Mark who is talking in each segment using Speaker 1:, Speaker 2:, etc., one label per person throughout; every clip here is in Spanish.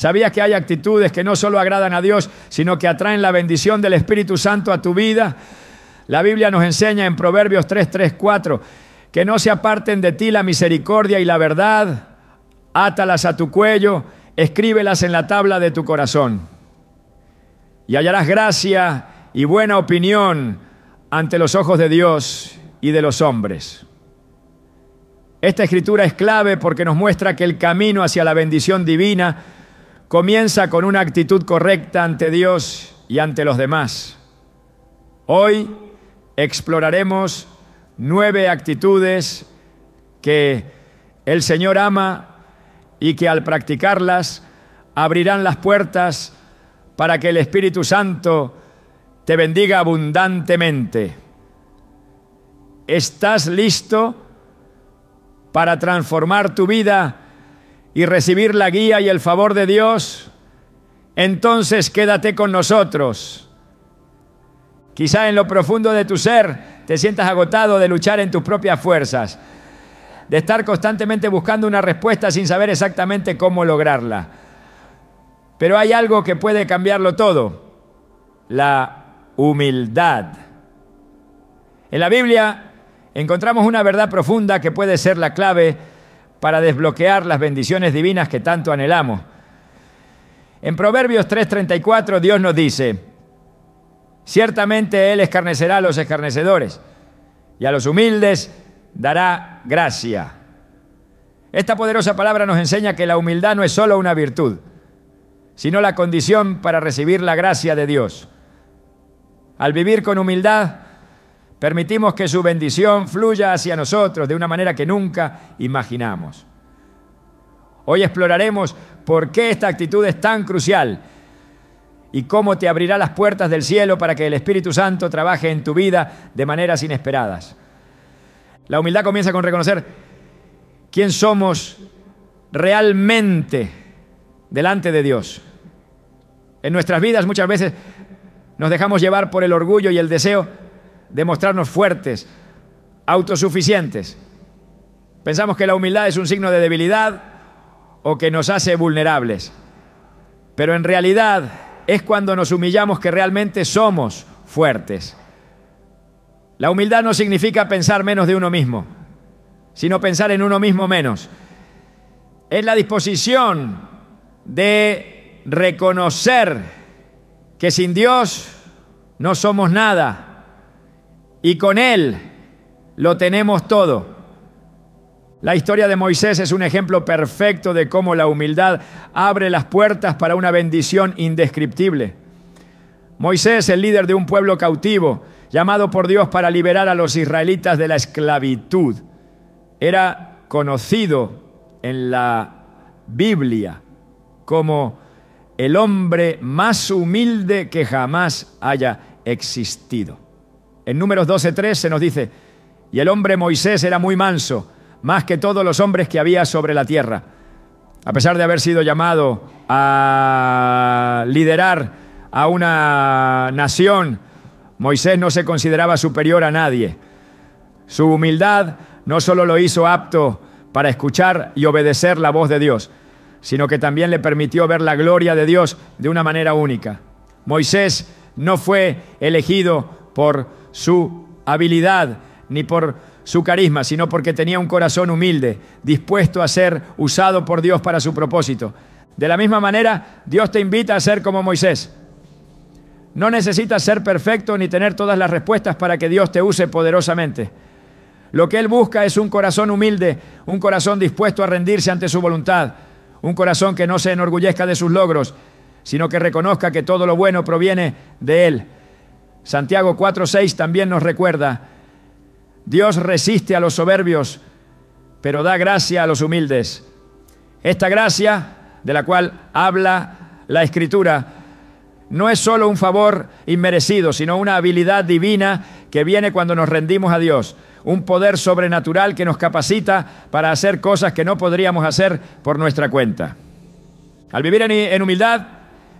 Speaker 1: ¿Sabías que hay actitudes que no solo agradan a Dios, sino que atraen la bendición del Espíritu Santo a tu vida? La Biblia nos enseña en Proverbios 3:4 que no se aparten de ti la misericordia y la verdad. Átalas a tu cuello, escríbelas en la tabla de tu corazón. Y hallarás gracia y buena opinión ante los ojos de Dios y de los hombres. Esta escritura es clave porque nos muestra que el camino hacia la bendición divina comienza con una actitud correcta ante Dios y ante los demás. Hoy exploraremos 9 actitudes que el Señor ama y que al practicarlas abrirán las puertas para que el Espíritu Santo te bendiga abundantemente. ¿Estás listo para transformar tu vida y recibir la guía y el favor de Dios? Entonces quédate con nosotros. Quizá en lo profundo de tu ser te sientas agotado de luchar en tus propias fuerzas, de estar constantemente buscando una respuesta sin saber exactamente cómo lograrla. Pero hay algo que puede cambiarlo todo: la humildad. En la Biblia encontramos una verdad profunda que puede ser la clave para desbloquear las bendiciones divinas que tanto anhelamos. En Proverbios 3:34 Dios nos dice: ciertamente Él escarnecerá a los escarnecedores y a los humildes dará gracia. Esta poderosa palabra nos enseña que la humildad no es solo una virtud, sino la condición para recibir la gracia de Dios. Al vivir con humildad, permitimos que su bendición fluya hacia nosotros de una manera que nunca imaginamos. Hoy exploraremos por qué esta actitud es tan crucial y cómo te abrirá las puertas del cielo para que el Espíritu Santo trabaje en tu vida de maneras inesperadas. La humildad comienza con reconocer quién somos realmente delante de Dios. En nuestras vidas muchas veces nos dejamos llevar por el orgullo y el deseo de mostrarnos fuertes, autosuficientes. Pensamos que la humildad es un signo de debilidad o que nos hace vulnerables. Pero en realidad es cuando nos humillamos que realmente somos fuertes. La humildad no significa pensar menos de uno mismo, sino pensar en uno mismo menos. Es la disposición de reconocer que sin Dios no somos nada y con Él lo tenemos todo. La historia de Moisés es un ejemplo perfecto de cómo la humildad abre las puertas para una bendición indescriptible. Moisés, el líder de un pueblo cautivo, llamado por Dios para liberar a los israelitas de la esclavitud, era conocido en la Biblia como el hombre más humilde que jamás haya existido. En Números 12:3 se nos dice: y el hombre Moisés era muy manso, más que todos los hombres que había sobre la tierra. A pesar de haber sido llamado a liderar a una nación, Moisés no se consideraba superior a nadie. Su humildad no solo lo hizo apto para escuchar y obedecer la voz de Dios, sino que también le permitió ver la gloria de Dios de una manera única. Moisés no fue elegido por su habilidad ni por su carisma, sino porque tenía un corazón humilde, dispuesto a ser usado por Dios para su propósito. De la misma manera, Dios te invita a ser como Moisés. No necesitas ser perfecto ni tener todas las respuestas para que Dios te use poderosamente. Lo que Él busca es un corazón humilde, un corazón dispuesto a rendirse ante su voluntad, un corazón que no se enorgullezca de sus logros, sino que reconozca que todo lo bueno proviene de Él. Santiago 4:6 también nos recuerda: Dios resiste a los soberbios, pero da gracia a los humildes. Esta gracia, de la cual habla la Escritura, no es solo un favor inmerecido, sino una habilidad divina que viene cuando nos rendimos a Dios. Un poder sobrenatural que nos capacita para hacer cosas que no podríamos hacer por nuestra cuenta. Al vivir en humildad,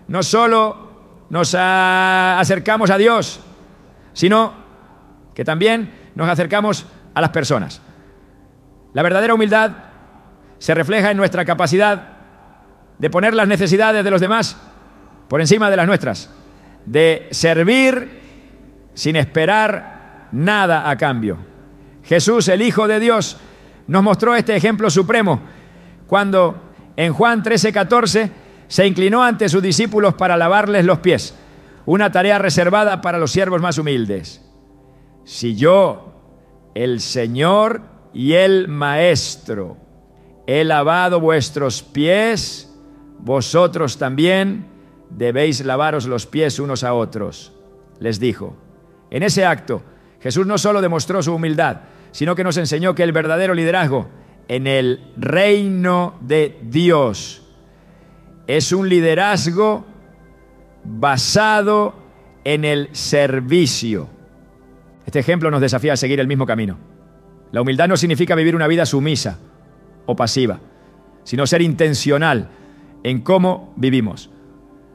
Speaker 1: no solo nos acercamos a Dios, sino que también nos acercamos a las personas. La verdadera humildad se refleja en nuestra capacidad de poner las necesidades de los demás por encima de las nuestras, de servir sin esperar nada a cambio. Jesús, el Hijo de Dios, nos mostró este ejemplo supremo cuando en Juan 13:14 se inclinó ante sus discípulos para lavarles los pies, una tarea reservada para los siervos más humildes. Si yo, el Señor y el Maestro, he lavado vuestros pies, vosotros también debéis lavaros los pies unos a otros, les dijo. En ese acto, Jesús no solo demostró su humildad, sino que nos enseñó que el verdadero liderazgo en el reino de Dios es un liderazgo basado en el servicio. Este ejemplo nos desafía a seguir el mismo camino. La humildad no significa vivir una vida sumisa o pasiva, sino ser intencional en cómo vivimos.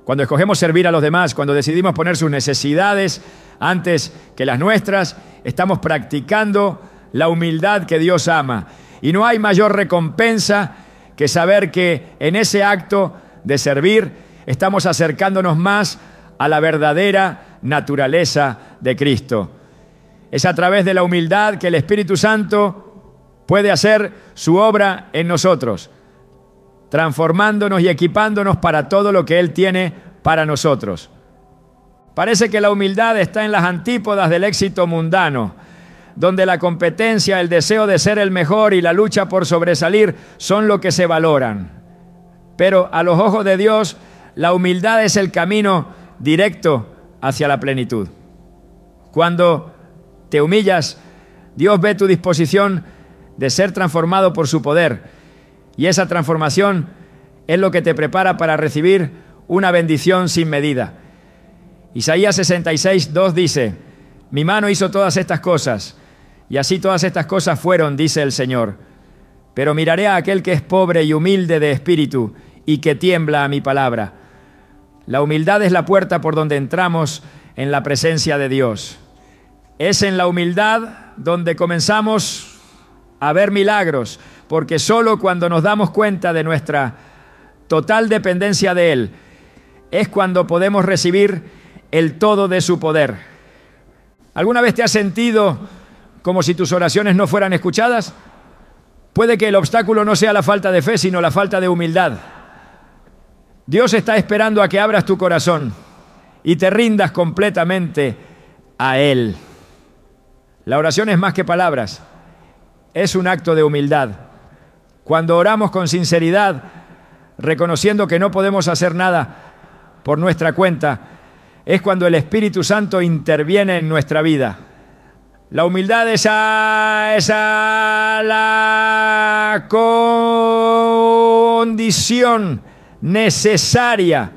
Speaker 1: Cuando escogemos servir a los demás, cuando decidimos poner sus necesidades antes que las nuestras, estamos practicando la humildad que Dios ama. Y no hay mayor recompensa que saber que en ese acto de servir estamos acercándonos más a la verdadera naturaleza de Cristo. Es a través de la humildad que el Espíritu Santo puede hacer su obra en nosotros, transformándonos y equipándonos para todo lo que Él tiene para nosotros. Parece que la humildad está en las antípodas del éxito mundano, donde la competencia, el deseo de ser el mejor y la lucha por sobresalir son lo que se valoran. Pero a los ojos de Dios, la humildad es el camino directo hacia la plenitud. Cuando te humillas, Dios ve tu disposición de ser transformado por su poder, y esa transformación es lo que te prepara para recibir una bendición sin medida. Isaías 66:2 dice: mi mano hizo todas estas cosas, y así todas estas cosas fueron, dice el Señor. Pero miraré a aquel que es pobre y humilde de espíritu y que tiembla a mi palabra. La humildad es la puerta por donde entramos en la presencia de Dios. Es en la humildad donde comenzamos a ver milagros, porque solo cuando nos damos cuenta de nuestra total dependencia de Él, es cuando podemos recibir el todo de su poder. ¿Alguna vez te has sentido como si tus oraciones no fueran escuchadas? Puede que el obstáculo no sea la falta de fe, sino la falta de humildad. Dios está esperando a que abras tu corazón y te rindas completamente a Él. La oración es más que palabras, es un acto de humildad. Cuando oramos con sinceridad, reconociendo que no podemos hacer nada por nuestra cuenta, es cuando el Espíritu Santo interviene en nuestra vida. La humildad es la condición necesaria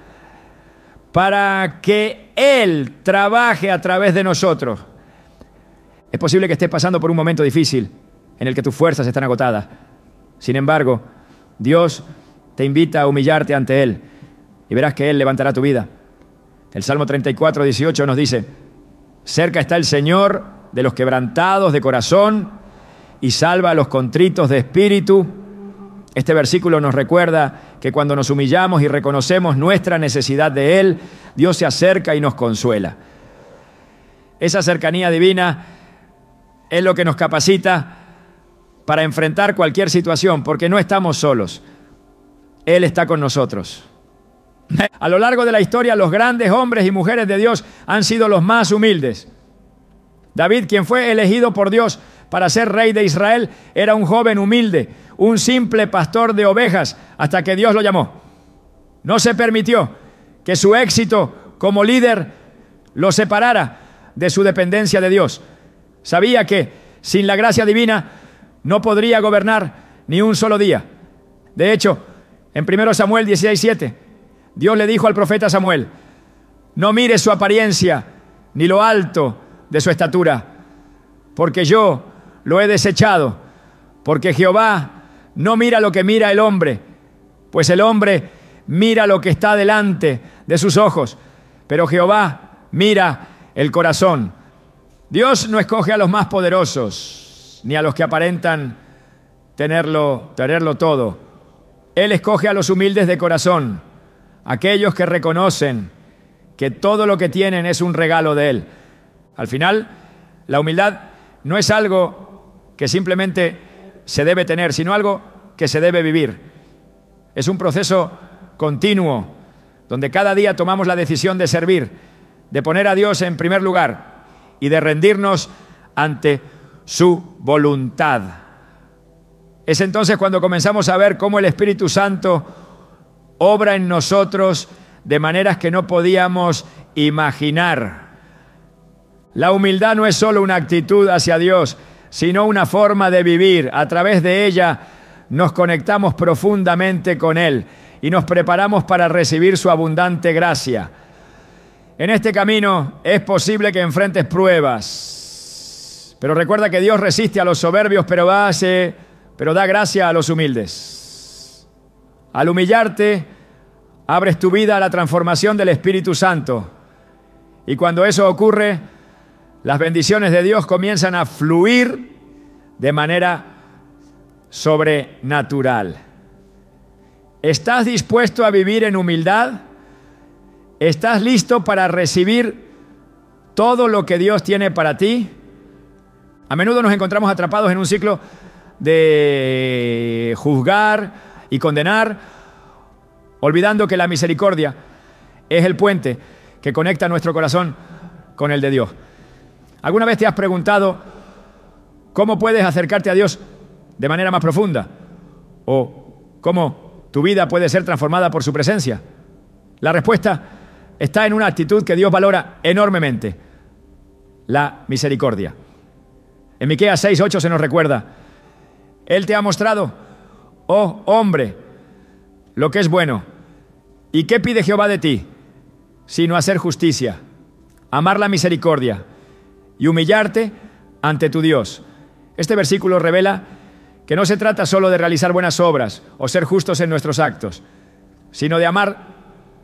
Speaker 1: para que Él trabaje a través de nosotros. Es posible que estés pasando por un momento difícil en el que tus fuerzas están agotadas. Sin embargo, Dios te invita a humillarte ante Él y verás que Él levantará tu vida. El Salmo 34:18 nos dice: cerca está el Señor de los quebrantados de corazón y salva a los contritos de espíritu. Este versículo nos recuerda que cuando nos humillamos y reconocemos nuestra necesidad de Él, Dios se acerca y nos consuela. Esa cercanía divina es lo que nos capacita para enfrentar cualquier situación, porque no estamos solos. Él está con nosotros. A lo largo de la historia, los grandes hombres y mujeres de Dios han sido los más humildes. David, quien fue elegido por Dios para ser rey de Israel, era un joven humilde, un simple pastor de ovejas, hasta que Dios lo llamó. No se permitió que su éxito como líder lo separara de su dependencia de Dios. Sabía que sin la gracia divina no podría gobernar ni un solo día. De hecho, en 1 Samuel 16:7, Dios le dijo al profeta Samuel: no mires su apariencia ni lo alto de su estatura, porque yo lo he desechado, porque Jehová no mira lo que mira el hombre, pues el hombre mira lo que está delante de sus ojos, pero Jehová mira el corazón. Dios no escoge a los más poderosos, ni a los que aparentan tenerlo todo. Él escoge a los humildes de corazón, aquellos que reconocen que todo lo que tienen es un regalo de Él. Al final, la humildad no es algo que simplemente se debe tener, sino algo que se debe vivir. Es un proceso continuo, donde cada día tomamos la decisión de servir, de poner a Dios en primer lugar y de rendirnos ante su voluntad. Es entonces cuando comenzamos a ver cómo el Espíritu Santo obra en nosotros de maneras que no podíamos imaginar. La humildad no es solo una actitud hacia Dios, sino una forma de vivir. A través de ella nos conectamos profundamente con Él y nos preparamos para recibir su abundante gracia. En este camino es posible que enfrentes pruebas, pero recuerda que Dios resiste a los soberbios, pero da gracia a los humildes. Al humillarte, abres tu vida a la transformación del Espíritu Santo. Y cuando eso ocurre, las bendiciones de Dios comienzan a fluir de manera sobrenatural. ¿Estás dispuesto a vivir en humildad? ¿Estás listo para recibir todo lo que Dios tiene para ti? A menudo nos encontramos atrapados en un ciclo de juzgar y condenar, olvidando que la misericordia es el puente que conecta nuestro corazón con el de Dios. ¿Alguna vez te has preguntado cómo puedes acercarte a Dios de manera más profunda? ¿O cómo tu vida puede ser transformada por su presencia? La respuesta está en una actitud que Dios valora enormemente: la misericordia. En Miqueas 6:8 se nos recuerda: Él te ha mostrado, oh hombre, lo que es bueno. ¿Y qué pide Jehová de ti? Sino hacer justicia, amar la misericordia y humillarte ante tu Dios. Este versículo revela que no se trata solo de realizar buenas obras o ser justos en nuestros actos, sino de amar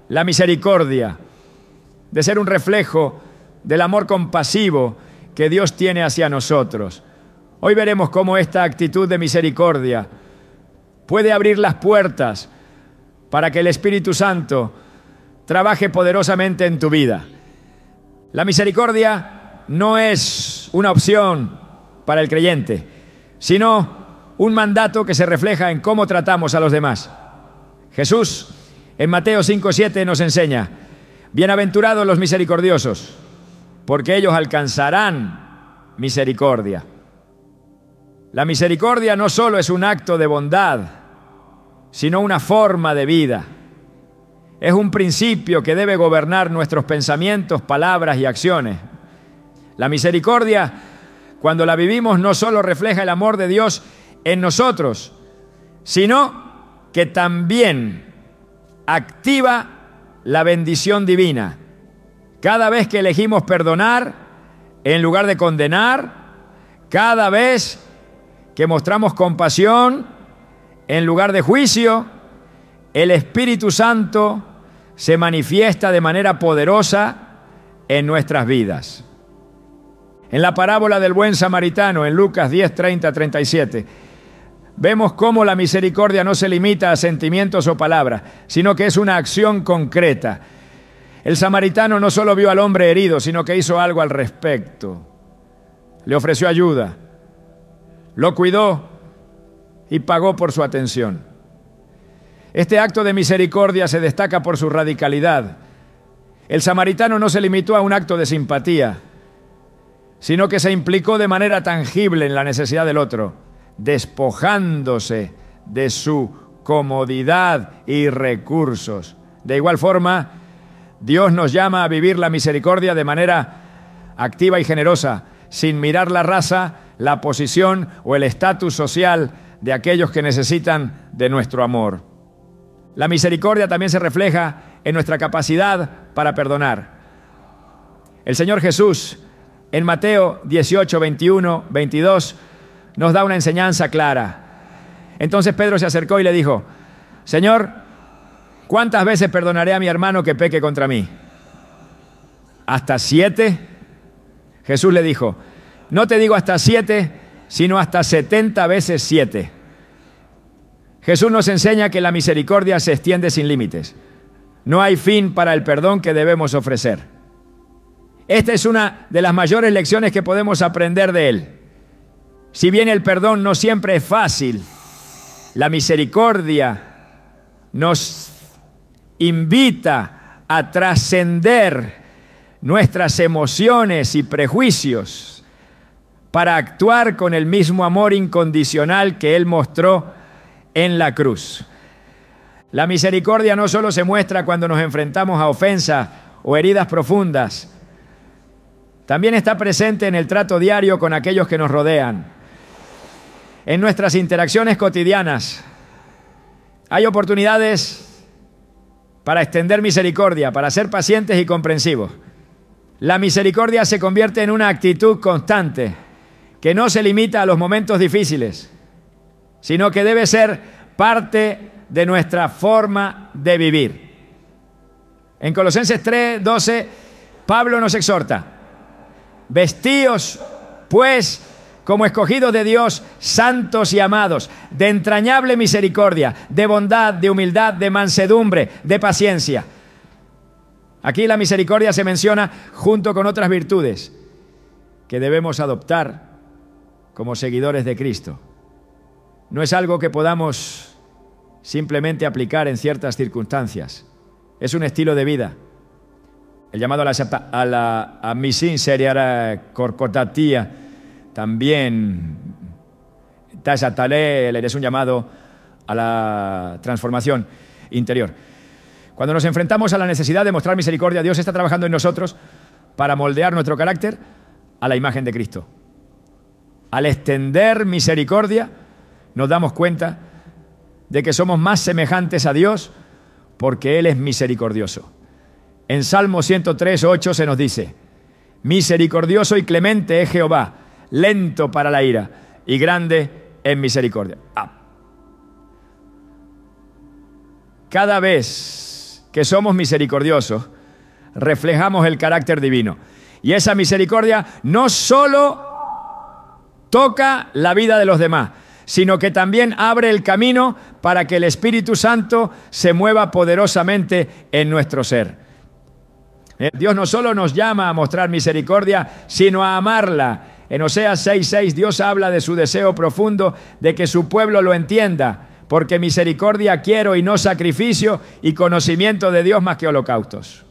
Speaker 1: la misericordia, de ser un reflejo del amor compasivo que Dios tiene hacia nosotros. Hoy veremos cómo esta actitud de misericordia puede abrir las puertas para que el Espíritu Santo trabaje poderosamente en tu vida. La misericordia no es una opción para el creyente, sino un mandato que se refleja en cómo tratamos a los demás. Jesús, en Mateo 5:7, nos enseña: bienaventurados los misericordiosos, porque ellos alcanzarán misericordia. La misericordia no solo es un acto de bondad, sino una forma de vida. Es un principio que debe gobernar nuestros pensamientos, palabras y acciones. La misericordia, cuando la vivimos, no solo refleja el amor de Dios en nosotros, sino que también activa la bendición divina. Cada vez que elegimos perdonar en lugar de condenar, cada vez que mostramos compasión en lugar de juicio, el Espíritu Santo se manifiesta de manera poderosa en nuestras vidas. En la parábola del buen samaritano, en Lucas 10:30-37, vemos cómo la misericordia no se limita a sentimientos o palabras, sino que es una acción concreta. El samaritano no solo vio al hombre herido, sino que hizo algo al respecto. Le ofreció ayuda, lo cuidó y pagó por su atención. Este acto de misericordia se destaca por su radicalidad. El samaritano no se limitó a un acto de simpatía, sino que se implicó de manera tangible en la necesidad del otro, despojándose de su comodidad y recursos. De igual forma, Dios nos llama a vivir la misericordia de manera activa y generosa, sin mirar la raza, la posición o el estatus social de aquellos que necesitan de nuestro amor. La misericordia también se refleja en nuestra capacidad para perdonar. El Señor Jesús, en Mateo 18, 21, 22, nos da una enseñanza clara. Entonces Pedro se acercó y le dijo: Señor, ¿cuántas veces perdonaré a mi hermano que peque contra mí? ¿Hasta 7? Jesús le dijo: no te digo hasta 7, sino hasta 70 veces 7. Jesús nos enseña que la misericordia se extiende sin límites. No hay fin para el perdón que debemos ofrecer. Esta es una de las mayores lecciones que podemos aprender de Él. Si bien el perdón no siempre es fácil, la misericordia nos invita a trascender nuestras emociones y prejuicios para actuar con el mismo amor incondicional que Él mostró en la cruz. La misericordia no solo se muestra cuando nos enfrentamos a ofensas o heridas profundas, también está presente en el trato diario con aquellos que nos rodean. En nuestras interacciones cotidianas hay oportunidades para extender misericordia, para ser pacientes y comprensivos. La misericordia se convierte en una actitud constante que no se limita a los momentos difíciles, sino que debe ser parte de nuestra forma de vivir. En Colosenses 3:12, Pablo nos exhorta: vestíos, pues, como escogidos de Dios, santos y amados, de entrañable misericordia, de bondad, de humildad, de mansedumbre, de paciencia. Aquí la misericordia se menciona junto con otras virtudes que debemos adoptar como seguidores de Cristo. No es algo que podamos simplemente aplicar en ciertas circunstancias. Es un estilo de vida. El llamado a la amisiin seria corcotatía también es un llamado a la transformación interior. Cuando nos enfrentamos a la necesidad de mostrar misericordia, Dios está trabajando en nosotros para moldear nuestro carácter a la imagen de Cristo. Al extender misericordia, nos damos cuenta de que somos más semejantes a Dios porque Él es misericordioso. En Salmo 103:8 se nos dice: misericordioso y clemente es Jehová, lento para la ira y grande en misericordia. Cada vez que somos misericordiosos, reflejamos el carácter divino. Y esa misericordia no solo toca la vida de los demás, sino que también abre el camino para que el Espíritu Santo se mueva poderosamente en nuestro ser. Dios no solo nos llama a mostrar misericordia, sino a amarla. En Oseas 6:6 Dios habla de su deseo profundo de que su pueblo lo entienda, porque misericordia quiero y no sacrificio, y conocimiento de Dios más que holocaustos.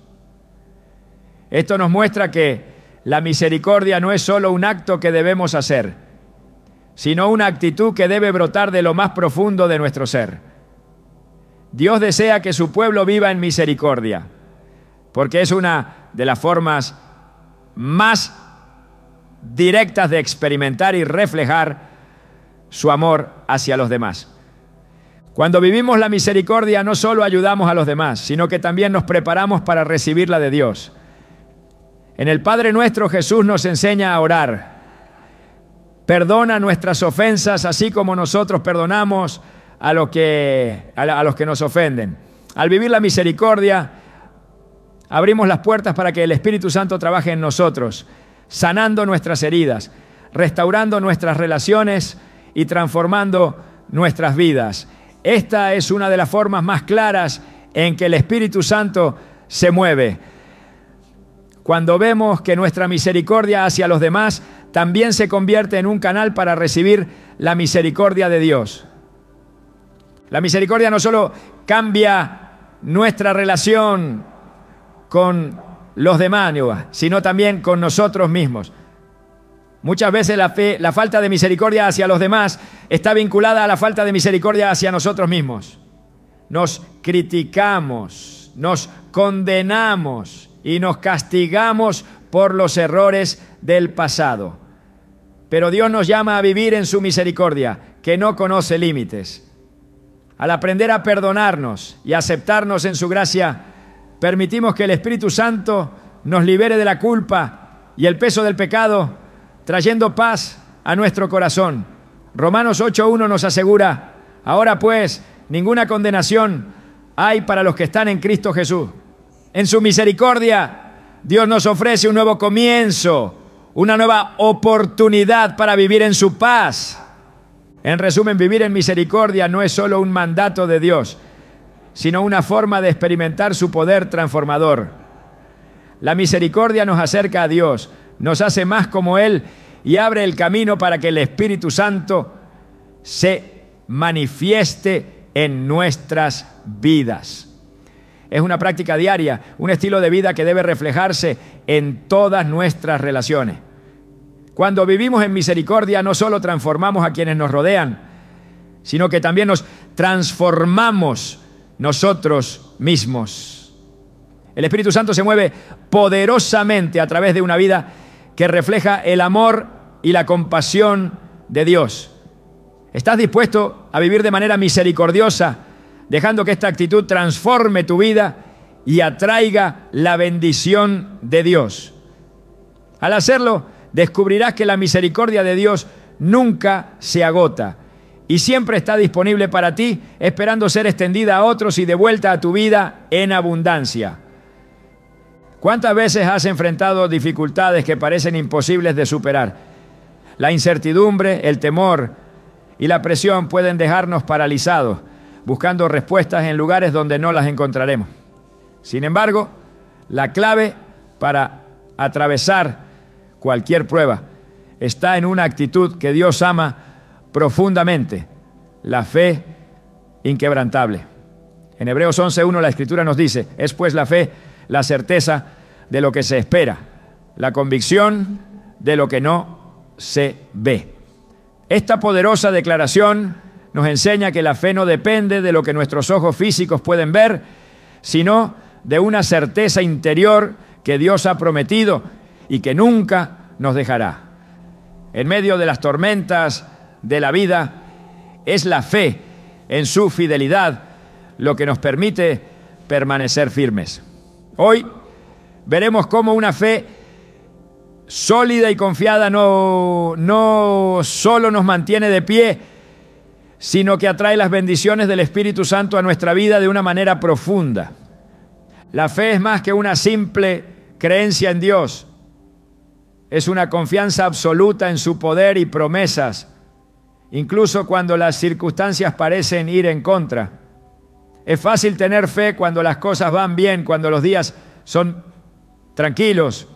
Speaker 1: Esto nos muestra que la misericordia no es solo un acto que debemos hacer, sino una actitud que debe brotar de lo más profundo de nuestro ser. Dios desea que su pueblo viva en misericordia, porque es una de las formas más directas de experimentar y reflejar su amor hacia los demás. Cuando vivimos la misericordia, no solo ayudamos a los demás, sino que también nos preparamos para recibirla de Dios. En el Padre Nuestro, Jesús nos enseña a orar: perdona nuestras ofensas, así como nosotros perdonamos a los que nos ofenden. Al vivir la misericordia, abrimos las puertas para que el Espíritu Santo trabaje en nosotros, sanando nuestras heridas, restaurando nuestras relaciones y transformando nuestras vidas. Esta es una de las formas más claras en que el Espíritu Santo se mueve. Cuando vemos que nuestra misericordia hacia los demás también se convierte en un canal para recibir la misericordia de Dios. La misericordia no solo cambia nuestra relación con los demás, sino también con nosotros mismos. Muchas veces la falta de misericordia hacia los demás está vinculada a la falta de misericordia hacia nosotros mismos. Nos criticamos, nos condenamos y nos castigamos por los errores del pasado. Pero Dios nos llama a vivir en su misericordia, que no conoce límites. Al aprender a perdonarnos y aceptarnos en su gracia, permitimos que el Espíritu Santo nos libere de la culpa y el peso del pecado, trayendo paz a nuestro corazón. Romanos 8:1 nos asegura: ahora pues, ninguna condenación hay para los que están en Cristo Jesús. En su misericordia, Dios nos ofrece un nuevo comienzo, una nueva oportunidad para vivir en su paz. En resumen, vivir en misericordia no es solo un mandato de Dios, sino una forma de experimentar su poder transformador. La misericordia nos acerca a Dios, nos hace más como Él y abre el camino para que el Espíritu Santo se manifieste en nuestras vidas. Es una práctica diaria, un estilo de vida que debe reflejarse en todas nuestras relaciones. Cuando vivimos en misericordia, no solo transformamos a quienes nos rodean, sino que también nos transformamos nosotros mismos. El Espíritu Santo se mueve poderosamente a través de una vida que refleja el amor y la compasión de Dios. ¿Estás dispuesto a vivir de manera misericordiosa, dejando que esta actitud transforme tu vida y atraiga la bendición de Dios? Al hacerlo, descubrirás que la misericordia de Dios nunca se agota y siempre está disponible para ti, esperando ser extendida a otros y devuelta a tu vida en abundancia. ¿Cuántas veces has enfrentado dificultades que parecen imposibles de superar? La incertidumbre, el temor y la presión pueden dejarnos paralizados, buscando respuestas en lugares donde no las encontraremos. Sin embargo, la clave para atravesar cualquier prueba está en una actitud que Dios ama profundamente, la fe inquebrantable. En Hebreos 11:1 la Escritura nos dice: es pues la fe la certeza de lo que se espera, la convicción de lo que no se ve. Esta poderosa declaración nos enseña que la fe no depende de lo que nuestros ojos físicos pueden ver, sino de una certeza interior que Dios ha prometido y que nunca nos dejará. En medio de las tormentas de la vida, es la fe en su fidelidad lo que nos permite permanecer firmes. Hoy veremos cómo una fe sólida y confiada no solo nos mantiene de pie, sino que atrae las bendiciones del Espíritu Santo a nuestra vida de una manera profunda. La fe es más que una simple creencia en Dios. Es una confianza absoluta en su poder y promesas, incluso cuando las circunstancias parecen ir en contra. Es fácil tener fe cuando las cosas van bien, cuando los días son tranquilos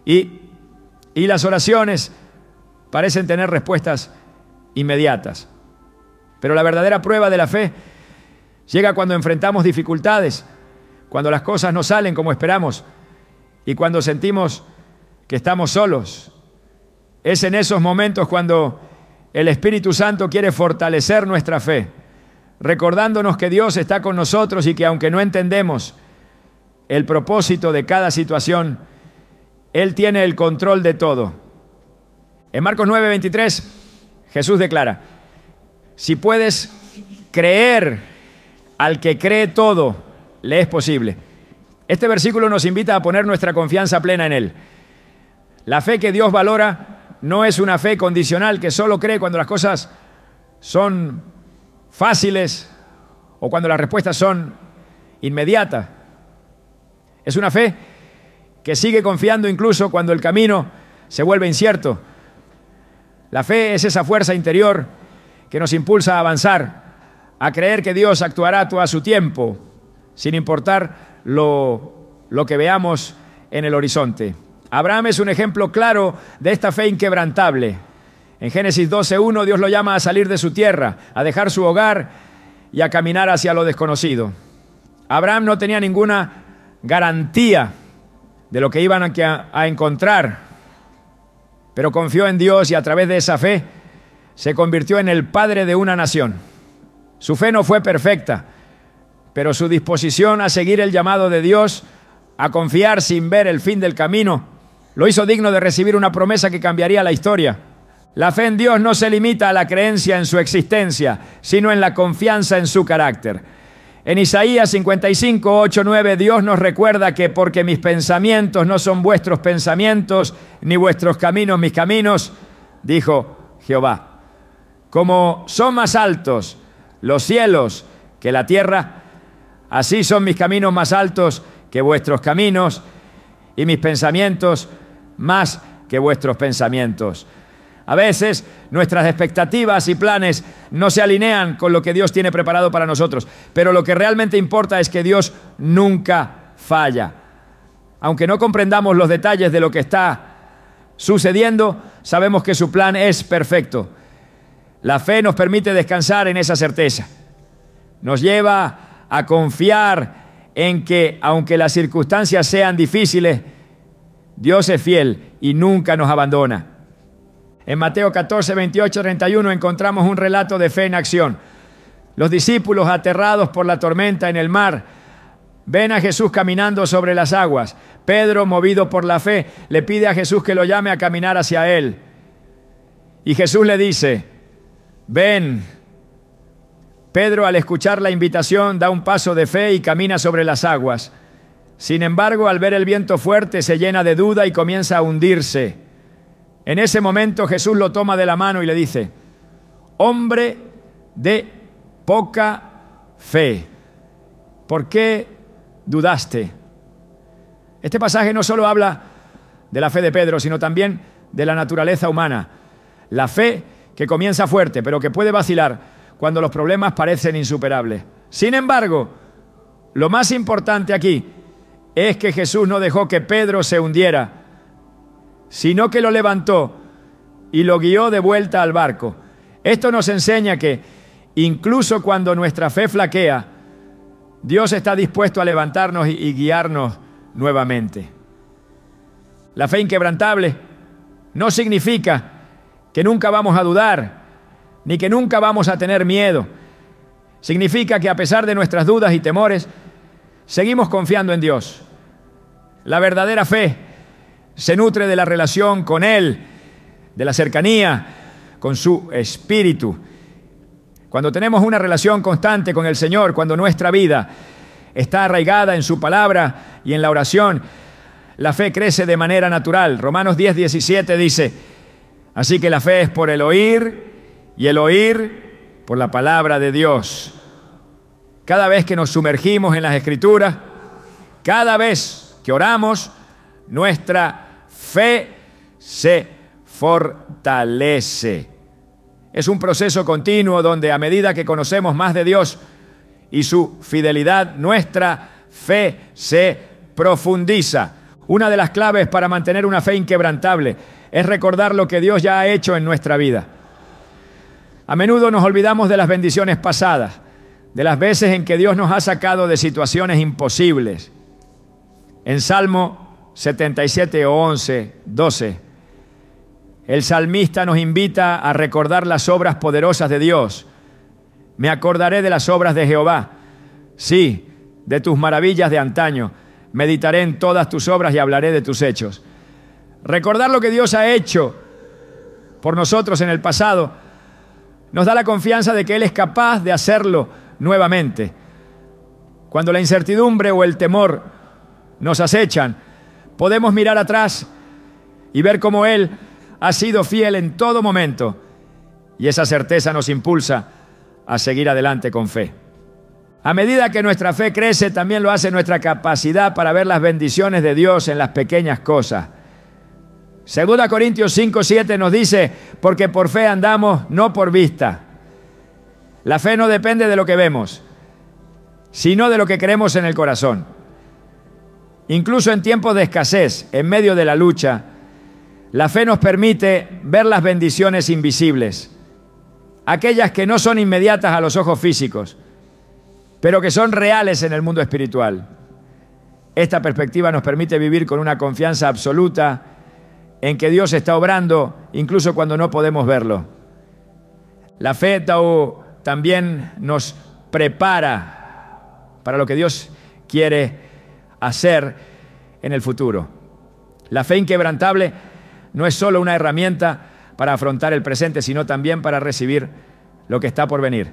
Speaker 1: y las oraciones parecen tener respuestas inmediatas. Pero la verdadera prueba de la fe llega cuando enfrentamos dificultades, cuando las cosas no salen como esperamos y cuando sentimos que estamos solos. Es en esos momentos cuando el Espíritu Santo quiere fortalecer nuestra fe, recordándonos que Dios está con nosotros y que aunque no entendemos el propósito de cada situación, Él tiene el control de todo. En Marcos 9:23, Jesús declara: si puedes creer, al que cree todo, le es posible. Este versículo nos invita a poner nuestra confianza plena en Él. La fe que Dios valora no es una fe condicional que solo cree cuando las cosas son fáciles o cuando las respuestas son inmediatas. Es una fe que sigue confiando incluso cuando el camino se vuelve incierto. La fe es esa fuerza interior que nos impulsa a avanzar, a creer que Dios actuará a su tiempo, sin importar lo que veamos en el horizonte. Abraham es un ejemplo claro de esta fe inquebrantable. En Génesis 12:1 Dios lo llama a salir de su tierra, a dejar su hogar y a caminar hacia lo desconocido. Abraham no tenía ninguna garantía de lo que iban a encontrar, pero confió en Dios y a través de esa fe se convirtió en el padre de una nación. Su fe no fue perfecta, pero su disposición a seguir el llamado de Dios, a confiar sin ver el fin del camino, lo hizo digno de recibir una promesa que cambiaría la historia. La fe en Dios no se limita a la creencia en su existencia, sino en la confianza en su carácter. En Isaías 55:8-9, Dios nos recuerda que porque mis pensamientos no son vuestros pensamientos, ni vuestros caminos mis caminos, dijo Jehová. Como son más altos los cielos que la tierra, así son mis caminos más altos que vuestros caminos y mis pensamientos más que vuestros pensamientos. A veces nuestras expectativas y planes no se alinean con lo que Dios tiene preparado para nosotros, pero lo que realmente importa es que Dios nunca falla. Aunque no comprendamos los detalles de lo que está sucediendo, sabemos que su plan es perfecto. La fe nos permite descansar en esa certeza. Nos lleva a confiar en que, aunque las circunstancias sean difíciles, Dios es fiel y nunca nos abandona. En Mateo 14, 28, 31 encontramos un relato de fe en acción. Los discípulos, aterrados por la tormenta en el mar, ven a Jesús caminando sobre las aguas. Pedro, movido por la fe, le pide a Jesús que lo llame a caminar hacia él. Y Jesús le dice: ven. Pedro, al escuchar la invitación, da un paso de fe y camina sobre las aguas. Sin embargo, al ver el viento fuerte, se llena de duda y comienza a hundirse. En ese momento Jesús lo toma de la mano y le dice: hombre de poca fe, ¿por qué dudaste? Este pasaje no solo habla de la fe de Pedro, sino también de la naturaleza humana. La fe que comienza fuerte, pero que puede vacilar cuando los problemas parecen insuperables. Sin embargo, lo más importante aquí es que Jesús no dejó que Pedro se hundiera, sino que lo levantó y lo guió de vuelta al barco. Esto nos enseña que incluso cuando nuestra fe flaquea, Dios está dispuesto a levantarnos y guiarnos nuevamente. La fe inquebrantable no significa que nunca vamos a dudar, ni que nunca vamos a tener miedo. Significa que a pesar de nuestras dudas y temores, seguimos confiando en Dios. La verdadera fe se nutre de la relación con Él, de la cercanía con su Espíritu. Cuando tenemos una relación constante con el Señor, cuando nuestra vida está arraigada en su palabra y en la oración, la fe crece de manera natural. Romanos 10, 17 dice: así que la fe es por el oír y el oír por la palabra de Dios. Cada vez que nos sumergimos en las Escrituras, cada vez que oramos, nuestra fe se fortalece. Es un proceso continuo donde, a medida que conocemos más de Dios y su fidelidad, nuestra fe se profundiza. Una de las claves para mantener una fe inquebrantable es recordar lo que Dios ya ha hecho en nuestra vida. A menudo nos olvidamos de las bendiciones pasadas, de las veces en que Dios nos ha sacado de situaciones imposibles. En Salmo 77 o 11, 12, el salmista nos invita a recordar las obras poderosas de Dios. Me acordaré de las obras de Jehová, sí, de tus maravillas de antaño. Meditaré en todas tus obras y hablaré de tus hechos. Recordar lo que Dios ha hecho por nosotros en el pasado nos da la confianza de que Él es capaz de hacerlo nuevamente. Cuando la incertidumbre o el temor nos acechan, podemos mirar atrás y ver cómo Él ha sido fiel en todo momento, y esa certeza nos impulsa a seguir adelante con fe. A medida que nuestra fe crece, también lo hace nuestra capacidad para ver las bendiciones de Dios en las pequeñas cosas. 2 Corintios 5, 7 nos dice: porque por fe andamos, no por vista. La fe no depende de lo que vemos, sino de lo que creemos en el corazón. Incluso en tiempos de escasez, en medio de la lucha, la fe nos permite ver las bendiciones invisibles, aquellas que no son inmediatas a los ojos físicos, pero que son reales en el mundo espiritual. Esta perspectiva nos permite vivir con una confianza absoluta en que Dios está obrando, incluso cuando no podemos verlo. La fe también nos prepara para lo que Dios quiere hacer en el futuro. La fe inquebrantable no es solo una herramienta para afrontar el presente, sino también para recibir lo que está por venir.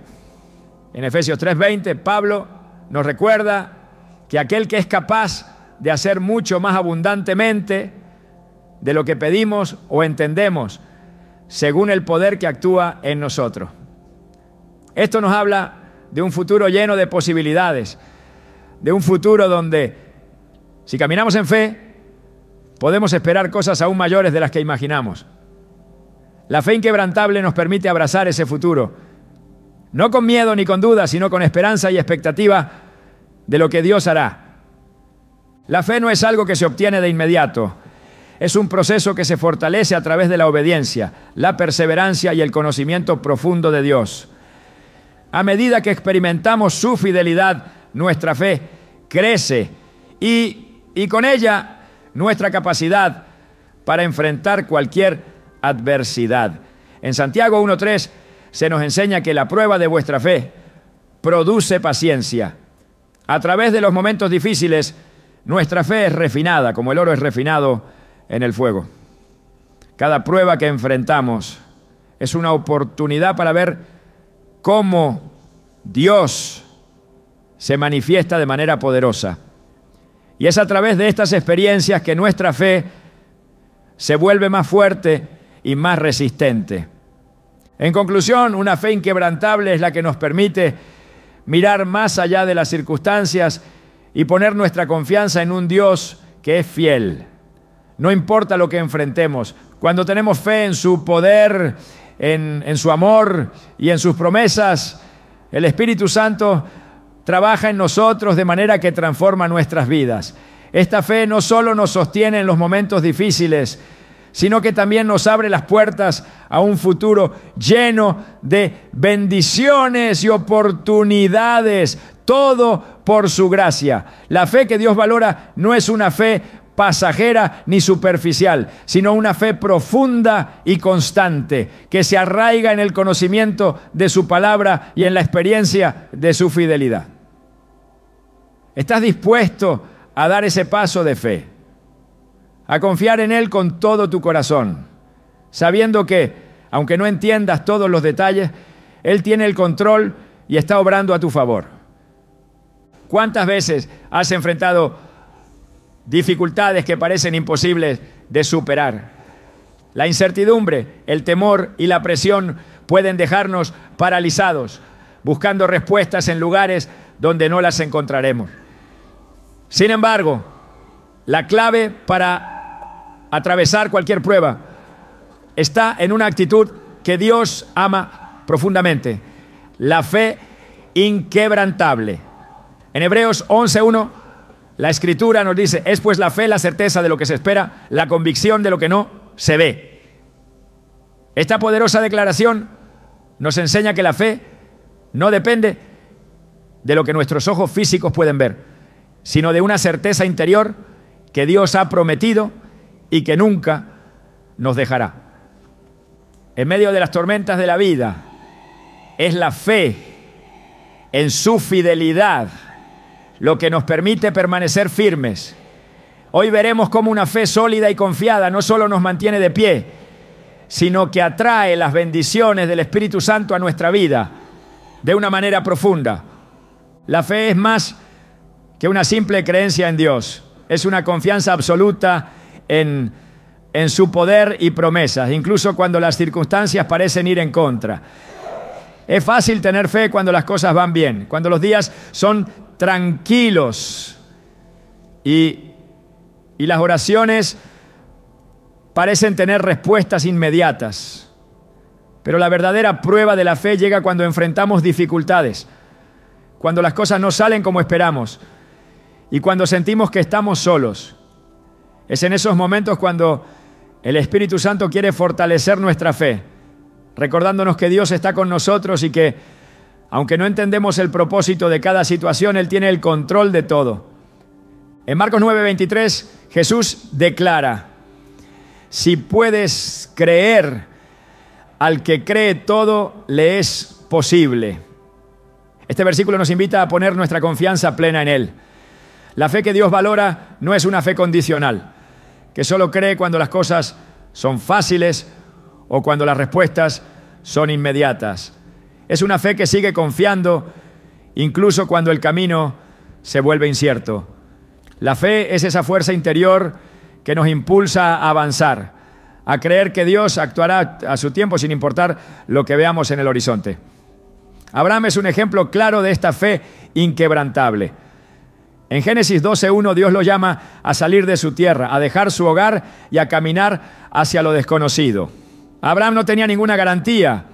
Speaker 1: En Efesios 3:20, Pablo nos recuerda que aquel que es capaz de hacer mucho más abundantemente de lo que pedimos o entendemos, según el poder que actúa en nosotros. Esto nos habla de un futuro lleno de posibilidades, de un futuro donde, si caminamos en fe, podemos esperar cosas aún mayores de las que imaginamos. La fe inquebrantable nos permite abrazar ese futuro, no con miedo ni con duda, sino con esperanza y expectativa de lo que Dios hará. La fe no es algo que se obtiene de inmediato, es un proceso que se fortalece a través de la obediencia, la perseverancia y el conocimiento profundo de Dios. A medida que experimentamos su fidelidad, nuestra fe crece y con ella nuestra capacidad para enfrentar cualquier adversidad. En Santiago 1:3 se nos enseña que la prueba de vuestra fe produce paciencia. A través de los momentos difíciles, nuestra fe es refinada, como el oro es refinado en el fuego. Cada prueba que enfrentamos es una oportunidad para ver cómo Dios se manifiesta de manera poderosa. Y es a través de estas experiencias que nuestra fe se vuelve más fuerte y más resistente. En conclusión, una fe inquebrantable es la que nos permite mirar más allá de las circunstancias y poner nuestra confianza en un Dios que es fiel. No importa lo que enfrentemos, cuando tenemos fe en su poder, en su amor y en sus promesas, el Espíritu Santo trabaja en nosotros de manera que transforma nuestras vidas. Esta fe no solo nos sostiene en los momentos difíciles, sino que también nos abre las puertas a un futuro lleno de bendiciones y oportunidades, todo por su gracia. La fe que Dios valora no es una fe pasajera ni superficial, sino una fe profunda y constante, que se arraiga en el conocimiento de su palabra y en la experiencia de su fidelidad. ¿Estás dispuesto a dar ese paso de fe? A confiar en Él con todo tu corazón, sabiendo que, aunque no entiendas todos los detalles, Él tiene el control y está obrando a tu favor. ¿Cuántas veces has enfrentado dificultades que parecen imposibles de superar? La incertidumbre, el temor y la presión pueden dejarnos paralizados, buscando respuestas en lugares donde no las encontraremos. Sin embargo, la clave para atravesar cualquier prueba está en una actitud que Dios ama profundamente: la fe inquebrantable. En Hebreos 11:1, la Escritura nos dice: es pues la fe la certeza de lo que se espera, la convicción de lo que no se ve. Esta poderosa declaración nos enseña que la fe no depende de lo que nuestros ojos físicos pueden ver, sino de una certeza interior que Dios ha prometido y que nunca nos dejará. En medio de las tormentas de la vida, es la fe en su fidelidad lo que nos permite permanecer firmes. Hoy veremos cómo una fe sólida y confiada no solo nos mantiene de pie, sino que atrae las bendiciones del Espíritu Santo a nuestra vida de una manera profunda. La fe es más que una simple creencia en Dios. Es una confianza absoluta en su poder y promesas, incluso cuando las circunstancias parecen ir en contra. Es fácil tener fe cuando las cosas van bien, cuando los días son tranquilos y las oraciones parecen tener respuestas inmediatas. Pero la verdadera prueba de la fe llega cuando enfrentamos dificultades, cuando las cosas no salen como esperamos y cuando sentimos que estamos solos. Es en esos momentos cuando el Espíritu Santo quiere fortalecer nuestra fe, recordándonos que Dios está con nosotros y que, aunque no entendemos el propósito de cada situación, Él tiene el control de todo. En Marcos 9:23, Jesús declara: si puedes creer, al que cree todo le es posible. Este versículo nos invita a poner nuestra confianza plena en Él. La fe que Dios valora no es una fe condicional, que solo cree cuando las cosas son fáciles o cuando las respuestas son inmediatas. Es una fe que sigue confiando incluso cuando el camino se vuelve incierto. La fe es esa fuerza interior que nos impulsa a avanzar, a creer que Dios actuará a su tiempo sin importar lo que veamos en el horizonte. Abraham es un ejemplo claro de esta fe inquebrantable. En Génesis 12:1 Dios lo llama a salir de su tierra, a dejar su hogar y a caminar hacia lo desconocido. Abraham no tenía ninguna garantía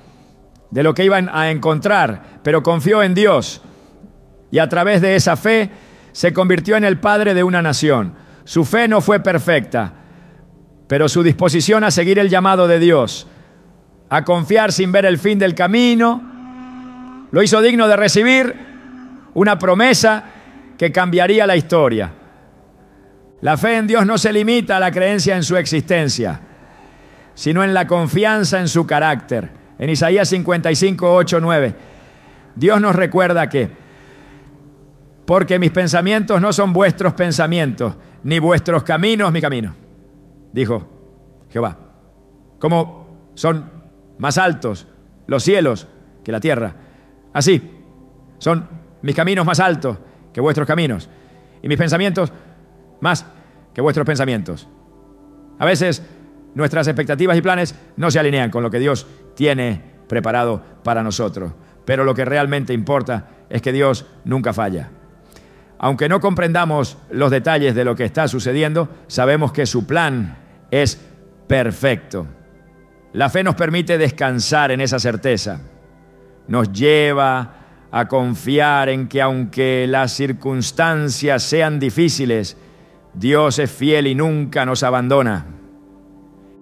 Speaker 1: de lo que iban a encontrar, pero confió en Dios y a través de esa fe se convirtió en el padre de una nación. Su fe no fue perfecta, pero su disposición a seguir el llamado de Dios, a confiar sin ver el fin del camino, lo hizo digno de recibir una promesa que cambiaría la historia. La fe en Dios no se limita a la creencia en su existencia, sino en la confianza en su carácter. En Isaías 55, 8, 9, Dios nos recuerda que porque mis pensamientos no son vuestros pensamientos, ni vuestros caminos mi camino, dijo Jehová. Como son más altos los cielos que la tierra, así son mis caminos más altos que vuestros caminos, y mis pensamientos más que vuestros pensamientos. A veces nuestras expectativas y planes no se alinean con lo que Dios tiene preparado para nosotros, pero lo que realmente importa es que Dios nunca falla. Aunque no comprendamos los detalles de lo que está sucediendo, sabemos que su plan es perfecto. La fe nos permite descansar en esa certeza. Nos lleva a confiar en que aunque las circunstancias sean difíciles, Dios es fiel y nunca nos abandona.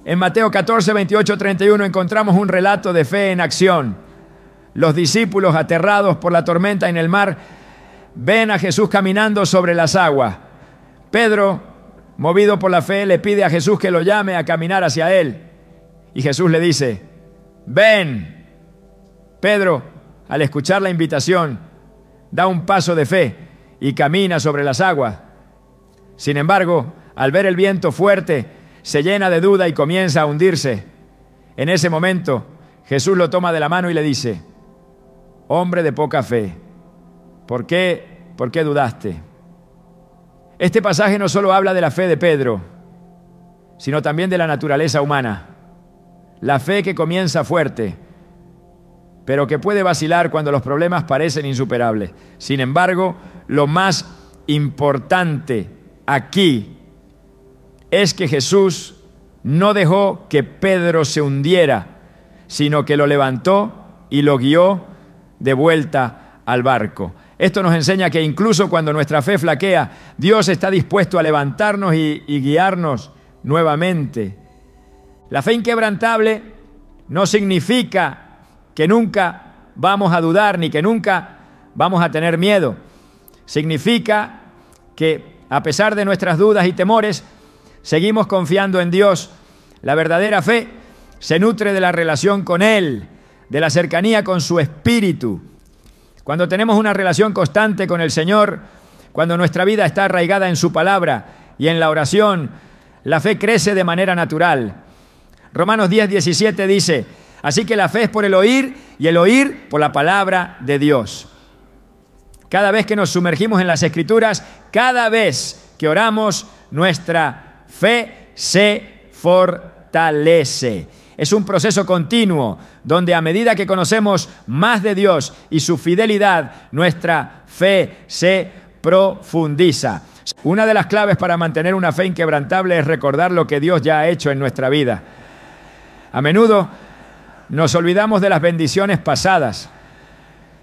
Speaker 1: En Mateo 14, 28, 31 encontramos un relato de fe en acción. Los discípulos, aterrados por la tormenta en el mar, ven a Jesús caminando sobre las aguas. Pedro, movido por la fe, le pide a Jesús que lo llame a caminar hacia él. Y Jesús le dice, ven. Pedro, al escuchar la invitación, da un paso de fe y camina sobre las aguas. Sin embargo, al ver el viento fuerte, se llena de duda y comienza a hundirse. En ese momento, Jesús lo toma de la mano y le dice, hombre de poca fe, ¿por qué dudaste? Este pasaje no solo habla de la fe de Pedro, sino también de la naturaleza humana. La fe que comienza fuerte, pero que puede vacilar cuando los problemas parecen insuperables. Sin embargo, lo más importante aquí es que Jesús no dejó que Pedro se hundiera, sino que lo levantó y lo guió de vuelta al barco. Esto nos enseña que incluso cuando nuestra fe flaquea, Dios está dispuesto a levantarnos y guiarnos nuevamente. La fe inquebrantable no significa que nunca vamos a dudar ni que nunca vamos a tener miedo. Significa que a pesar de nuestras dudas y temores, seguimos confiando en Dios. La verdadera fe se nutre de la relación con Él, de la cercanía con su Espíritu. Cuando tenemos una relación constante con el Señor, cuando nuestra vida está arraigada en su palabra y en la oración, la fe crece de manera natural. Romanos 10, 17 dice, así que la fe es por el oír y el oír por la palabra de Dios. Cada vez que nos sumergimos en las Escrituras, cada vez que oramos, nuestra fe se fortalece. Es un proceso continuo donde a medida que conocemos más de Dios y su fidelidad, nuestra fe se profundiza. Una de las claves para mantener una fe inquebrantable es recordar lo que Dios ya ha hecho en nuestra vida. A menudo nos olvidamos de las bendiciones pasadas,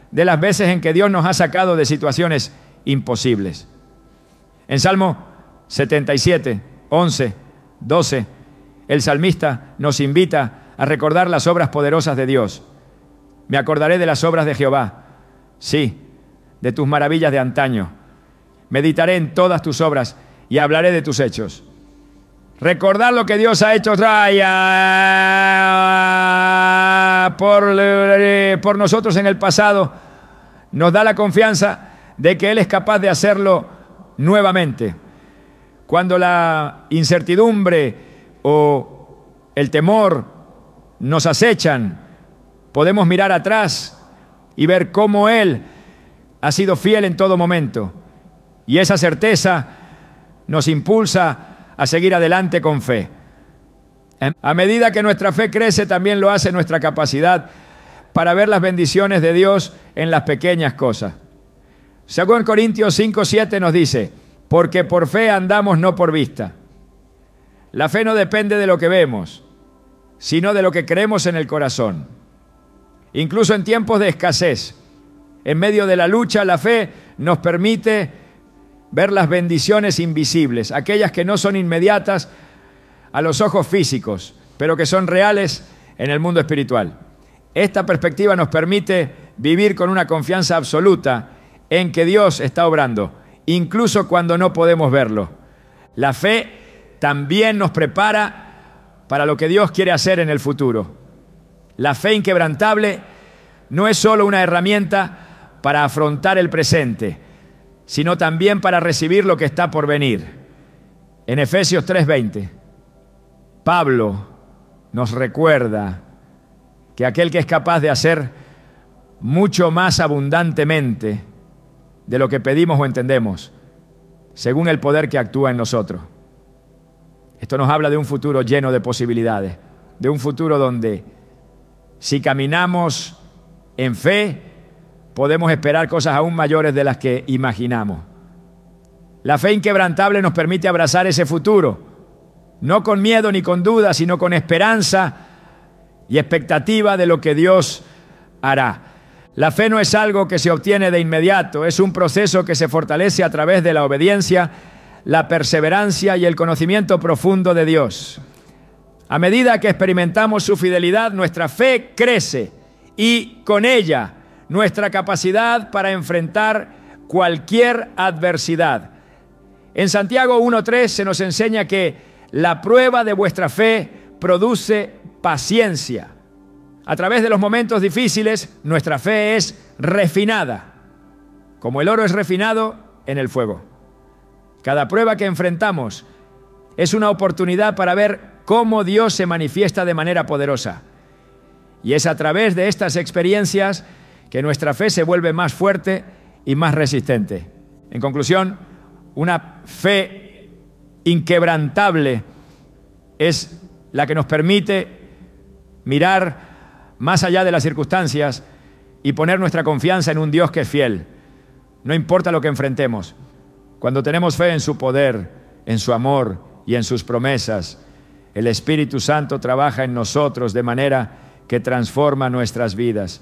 Speaker 1: de las veces en que Dios nos ha sacado de situaciones imposibles. En Salmo 77, 11, 12, el salmista nos invita a recordar las obras poderosas de Dios. Me acordaré de las obras de Jehová, sí, de tus maravillas de antaño. Meditaré en todas tus obras y hablaré de tus hechos. Recordar lo que Dios ha hecho por nosotros en el pasado nos da la confianza de que Él es capaz de hacerlo nuevamente. Cuando la incertidumbre o el temor nos acechan, podemos mirar atrás y ver cómo Él ha sido fiel en todo momento. Y esa certeza nos impulsa a seguir adelante con fe. A medida que nuestra fe crece, también lo hace nuestra capacidad para ver las bendiciones de Dios en las pequeñas cosas. 2 Corintios 5, 7 nos dice, porque por fe andamos, no por vista. La fe no depende de lo que vemos, sino de lo que creemos en el corazón. Incluso en tiempos de escasez, en medio de la lucha, la fe nos permite ver las bendiciones invisibles, aquellas que no son inmediatas a los ojos físicos, pero que son reales en el mundo espiritual. Esta perspectiva nos permite vivir con una confianza absoluta en que Dios está obrando, incluso cuando no podemos verlo. La fe también nos prepara para lo que Dios quiere hacer en el futuro. La fe inquebrantable no es solo una herramienta para afrontar el presente, sino también para recibir lo que está por venir. En Efesios 3:20, Pablo nos recuerda que aquel que es capaz de hacer mucho más abundantemente de lo que pedimos o entendemos, según el poder que actúa en nosotros. Esto nos habla de un futuro lleno de posibilidades, de un futuro donde, si caminamos en fe, podemos esperar cosas aún mayores de las que imaginamos. La fe inquebrantable nos permite abrazar ese futuro, no con miedo ni con duda, sino con esperanza y expectativa de lo que Dios hará. La fe no es algo que se obtiene de inmediato, es un proceso que se fortalece a través de la obediencia, la perseverancia y el conocimiento profundo de Dios. A medida que experimentamos su fidelidad, nuestra fe crece y con ella nuestra capacidad para enfrentar cualquier adversidad. En Santiago 1:3 se nos enseña que la prueba de vuestra fe produce paciencia. A través de los momentos difíciles, nuestra fe es refinada, como el oro es refinado en el fuego. Cada prueba que enfrentamos es una oportunidad para ver cómo Dios se manifiesta de manera poderosa. Y es a través de estas experiencias que nuestra fe se vuelve más fuerte y más resistente. En conclusión, una fe inquebrantable es la que nos permite mirar más allá de las circunstancias y poner nuestra confianza en un Dios que es fiel. No importa lo que enfrentemos, cuando tenemos fe en su poder, en su amor y en sus promesas, el Espíritu Santo trabaja en nosotros de manera que transforma nuestras vidas.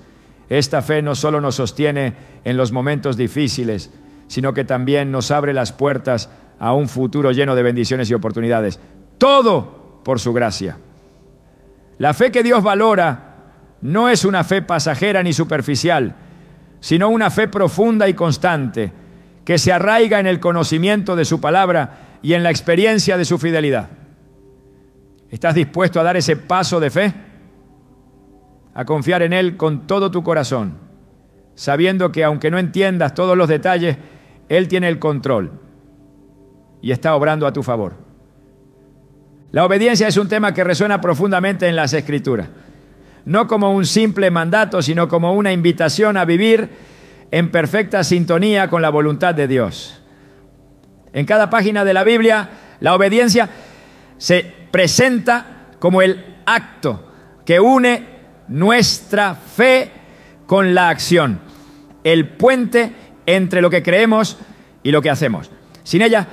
Speaker 1: Esta fe no solo nos sostiene en los momentos difíciles, sino que también nos abre las puertas a un futuro lleno de bendiciones y oportunidades. Todo por su gracia. La fe que Dios valora no es una fe pasajera ni superficial, sino una fe profunda y constante, que se arraiga en el conocimiento de su palabra y en la experiencia de su fidelidad. ¿Estás dispuesto a dar ese paso de fe? A confiar en Él con todo tu corazón, sabiendo que aunque no entiendas todos los detalles, Él tiene el control y está obrando a tu favor. La obediencia es un tema que resuena profundamente en las Escrituras, no como un simple mandato, sino como una invitación a vivir en perfecta sintonía con la voluntad de Dios. En cada página de la Biblia, la obediencia se presenta como el acto que une nuestra fe con la acción, el puente entre lo que creemos y lo que hacemos. Sin ella,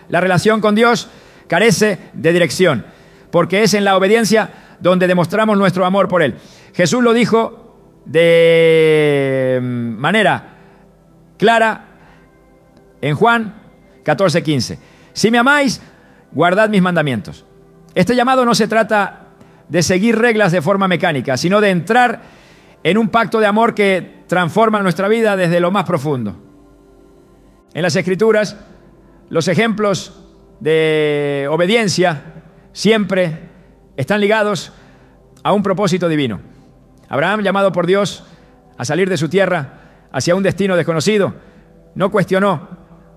Speaker 1: la relación con Dios carece de dirección, porque es en la obediencia donde demostramos nuestro amor por Él. Jesús lo dijo de manera clara en Juan 14:15. Si me amáis, guardad mis mandamientos. Este llamado no se trata de seguir reglas de forma mecánica, sino de entrar en un pacto de amor que transforma nuestra vida desde lo más profundo. En las Escrituras, los ejemplos de obediencia siempre están ligados a un propósito divino. Abraham, llamado por Dios a salir de su tierra hacia un destino desconocido, no cuestionó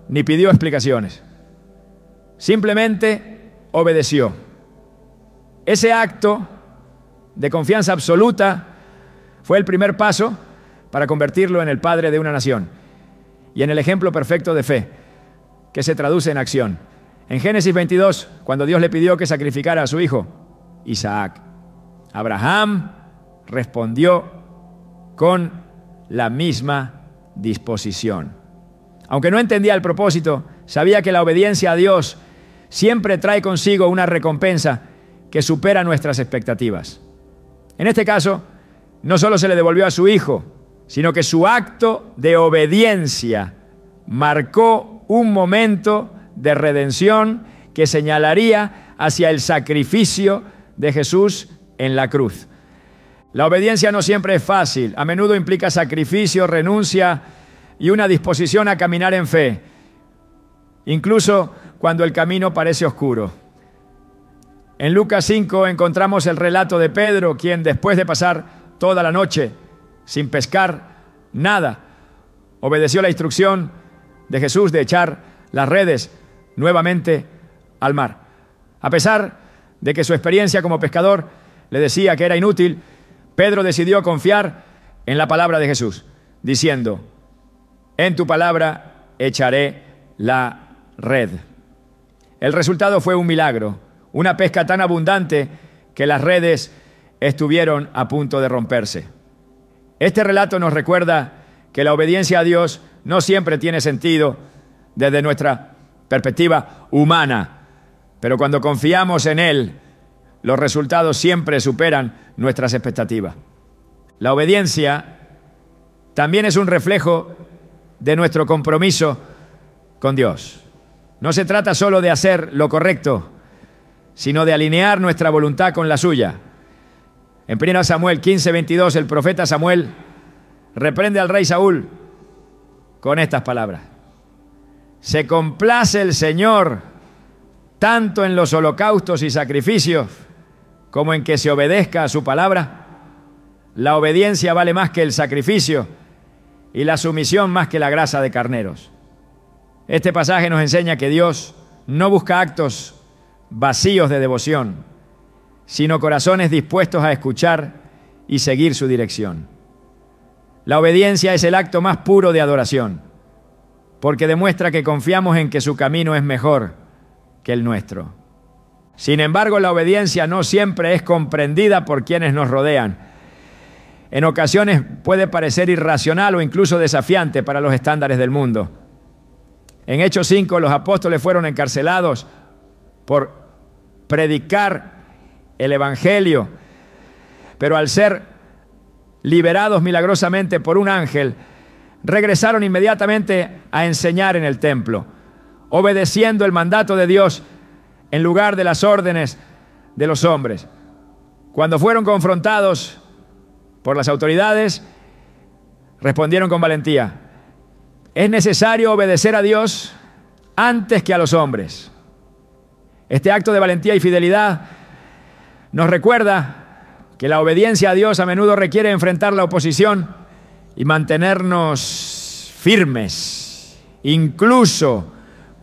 Speaker 1: ni pidió explicaciones. Simplemente obedeció. Ese acto de confianza absoluta fue el primer paso para convertirlo en el padre de una nación y en el ejemplo perfecto de fe, que se traduce en acción. En Génesis 22, cuando Dios le pidió que sacrificara a su hijo, Isaac, Abraham respondió con la misma disposición. Aunque no entendía el propósito, sabía que la obediencia a Dios siempre trae consigo una recompensa que supera nuestras expectativas. En este caso, no solo se le devolvió a su hijo, sino que su acto de obediencia marcó un momento de redención que señalaría hacia el sacrificio de Jesús en la cruz. La obediencia no siempre es fácil, a menudo implica sacrificio, renuncia y una disposición a caminar en fe, incluso cuando el camino parece oscuro. En Lucas 5 encontramos el relato de Pedro, quien después de pasar toda la noche sin pescar nada, obedeció la instrucción de Jesús de echar las redes nuevamente al mar. A pesar de que su experiencia como pescador le decía que era inútil, Pedro decidió confiar en la palabra de Jesús, diciendo: en tu palabra echaré la red. El resultado fue un milagro, una pesca tan abundante que las redes estuvieron a punto de romperse. Este relato nos recuerda que la obediencia a Dios no siempre tiene sentido desde nuestra perspectiva humana, pero cuando confiamos en Él, los resultados siempre superan nuestras expectativas. La obediencia también es un reflejo de nuestro compromiso con Dios. No se trata solo de hacer lo correcto, sino de alinear nuestra voluntad con la suya. En 1 Samuel 15:22, el profeta Samuel reprende al rey Saúl con estas palabras: se complace el Señor tanto en los holocaustos y sacrificios como en que se obedezca a su palabra. La obediencia vale más que el sacrificio y la sumisión más que la grasa de carneros. Este pasaje nos enseña que Dios no busca actos vacíos de devoción, sino corazones dispuestos a escuchar y seguir su dirección. La obediencia es el acto más puro de adoración, porque demuestra que confiamos en que su camino es mejor que el nuestro. Sin embargo, la obediencia no siempre es comprendida por quienes nos rodean. En ocasiones puede parecer irracional o incluso desafiante para los estándares del mundo. En Hechos 5, los apóstoles fueron encarcelados por predicar el Evangelio, pero al ser liberados milagrosamente por un ángel, regresaron inmediatamente a enseñar en el templo, obedeciendo el mandato de Dios en lugar de las órdenes de los hombres. Cuando fueron confrontados por las autoridades, respondieron con valentía: es necesario obedecer a Dios antes que a los hombres. Este acto de valentía y fidelidad nos recuerda que la obediencia a Dios a menudo requiere enfrentar la oposición y mantenernos firmes, incluso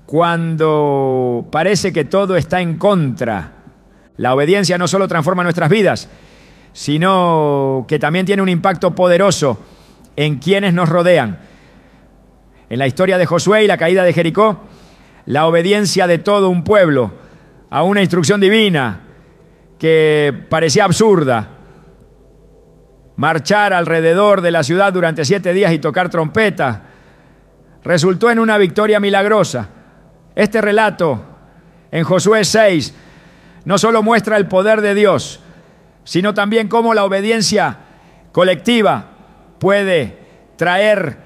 Speaker 1: cuando parece que todo está en contra. La obediencia no solo transforma nuestras vidas, sino que también tiene un impacto poderoso en quienes nos rodean. En la historia de Josué y la caída de Jericó, la obediencia de todo un pueblo a una instrucción divina que parecía absurda, marchar alrededor de la ciudad durante 7 días y tocar trompeta, resultó en una victoria milagrosa. Este relato en Josué 6 no solo muestra el poder de Dios, sino también cómo la obediencia colectiva puede traer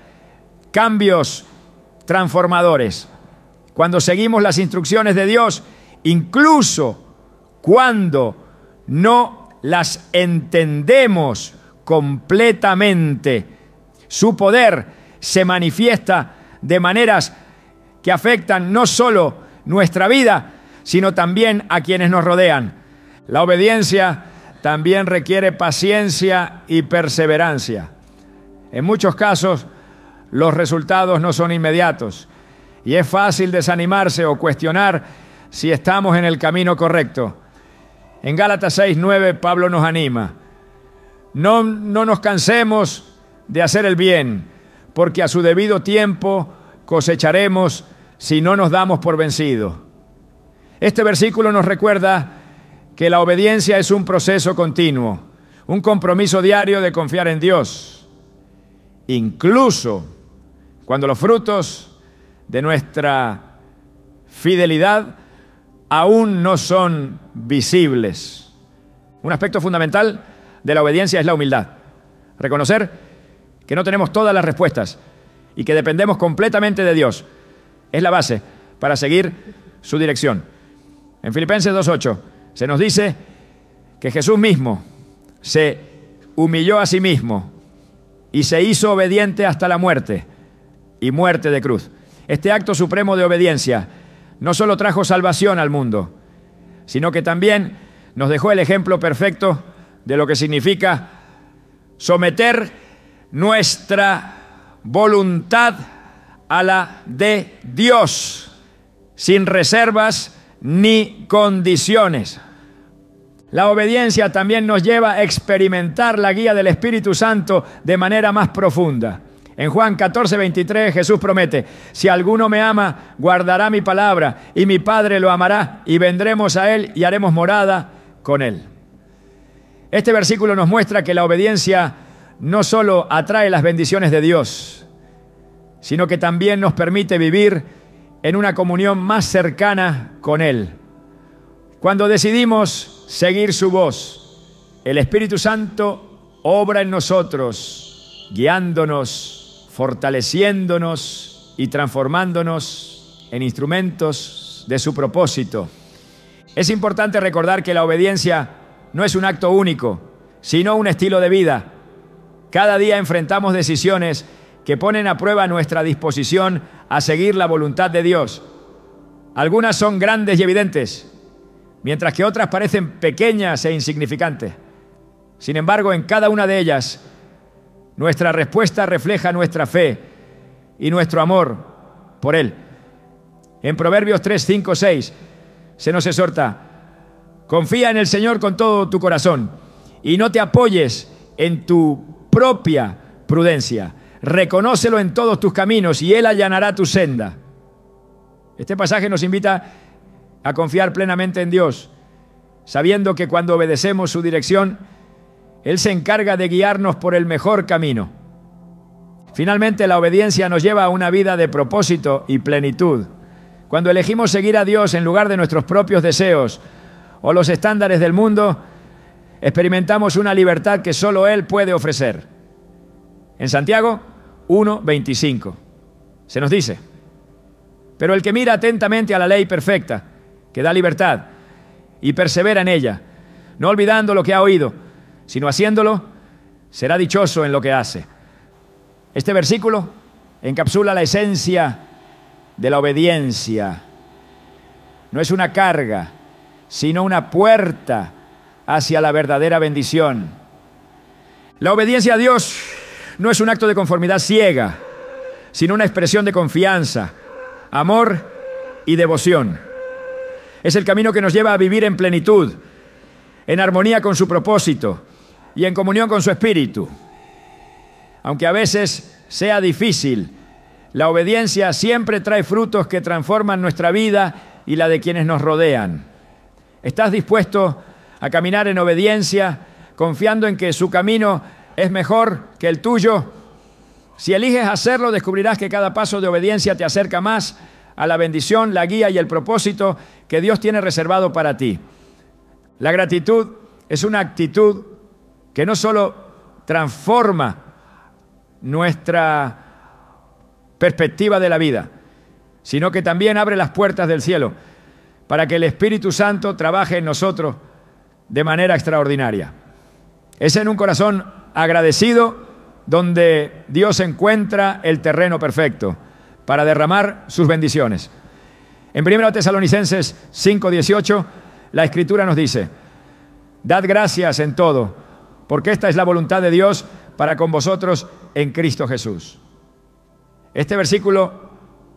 Speaker 1: cambios transformadores. Cuando seguimos las instrucciones de Dios, incluso cuando no las entendemos completamente, su poder se manifiesta de maneras que afectan no solo nuestra vida, sino también a quienes nos rodean. La obediencia también requiere paciencia y perseverancia. En muchos casos, los resultados no son inmediatos y es fácil desanimarse o cuestionar si estamos en el camino correcto. En Gálatas 6:9, Pablo nos anima: no nos cansemos de hacer el bien, porque a su debido tiempo cosecharemos si no nos damos por vencidos. Este versículo nos recuerda que la obediencia es un proceso continuo, un compromiso diario de confiar en Dios, incluso cuando los frutos de nuestra fidelidad aún no son visibles. Un aspecto fundamental de la obediencia es la humildad. Reconocer que no tenemos todas las respuestas y que dependemos completamente de Dios. Es la base para seguir su dirección. En Filipenses 2:8 se nos dice que Jesús mismo se humilló a sí mismo y se hizo obediente hasta la muerte y muerte de cruz. Este acto supremo de obediencia no solo trajo salvación al mundo, sino que también nos dejó el ejemplo perfecto de lo que significa someter nuestra voluntad a la de Dios, sin reservas ni condiciones. La obediencia también nos lleva a experimentar la guía del Espíritu Santo de manera más profunda. En Juan 14:23 Jesús promete: si alguno me ama, guardará mi palabra, y mi Padre lo amará, y vendremos a él y haremos morada con él. Este versículo nos muestra que la obediencia no solo atrae las bendiciones de Dios, sino que también nos permite vivir en una comunión más cercana con Él. Cuando decidimos seguir su voz, el Espíritu Santo obra en nosotros, guiándonos, fortaleciéndonos y transformándonos en instrumentos de su propósito. Es importante recordar que la obediencia no es un acto único, sino un estilo de vida. Cada día enfrentamos decisiones que ponen a prueba nuestra disposición a seguir la voluntad de Dios. Algunas son grandes y evidentes, mientras que otras parecen pequeñas e insignificantes. Sin embargo, en cada una de ellas, nuestra respuesta refleja nuestra fe y nuestro amor por Él. En Proverbios 3, 5, 6 se nos exhorta: confía en el Señor con todo tu corazón y no te apoyes en tu propia prudencia. Reconócelo en todos tus caminos y Él allanará tu senda. Este pasaje nos invita a confiar plenamente en Dios, sabiendo que cuando obedecemos su dirección, Él se encarga de guiarnos por el mejor camino. Finalmente, la obediencia nos lleva a una vida de propósito y plenitud. Cuando elegimos seguir a Dios en lugar de nuestros propios deseos o los estándares del mundo, experimentamos una libertad que solo Él puede ofrecer. En Santiago 1:25 se nos dice: pero el que mira atentamente a la ley perfecta, que da libertad, y persevera en ella, no olvidando lo que ha oído, sino haciéndolo, será dichoso en lo que hace. Este versículo encapsula la esencia de la obediencia. No es una carga, sino una puerta hacia la verdadera bendición. La obediencia a Dios no es un acto de conformidad ciega, sino una expresión de confianza, amor y devoción. Es el camino que nos lleva a vivir en plenitud, en armonía con su propósito y en comunión con su Espíritu. Aunque a veces sea difícil, la obediencia siempre trae frutos que transforman nuestra vida y la de quienes nos rodean. ¿Estás dispuesto a caminar en obediencia, confiando en que su camino es mejor que el tuyo? Si eliges hacerlo, descubrirás que cada paso de obediencia te acerca más a la bendición, la guía y el propósito que Dios tiene reservado para ti. La gratitud es una actitud que no solo transforma nuestra perspectiva de la vida, sino que también abre las puertas del cielo para que el Espíritu Santo trabaje en nosotros de manera extraordinaria. Es en un corazón agradecido donde Dios encuentra el terreno perfecto para derramar sus bendiciones. En 1 Tesalonicenses 5:18, la Escritura nos dice: dad gracias en todo, porque esta es la voluntad de Dios para con vosotros en Cristo Jesús. Este versículo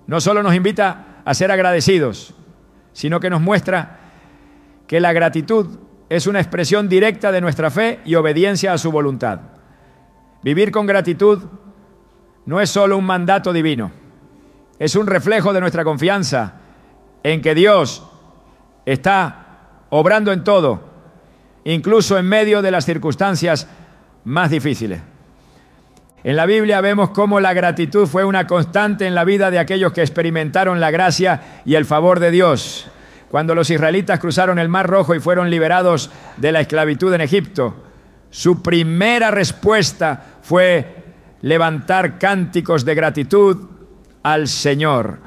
Speaker 1: no solo nos invita a ser agradecidos, sino que nos muestra que la gratitud es una expresión directa de nuestra fe y obediencia a su voluntad. Vivir con gratitud no es solo un mandato divino, es un reflejo de nuestra confianza en que Dios está obrando en todo, incluso en medio de las circunstancias más difíciles. En la Biblia vemos cómo la gratitud fue una constante en la vida de aquellos que experimentaron la gracia y el favor de Dios. Cuando los israelitas cruzaron el Mar Rojo y fueron liberados de la esclavitud en Egipto, su primera respuesta fue levantar cánticos de gratitud al Señor.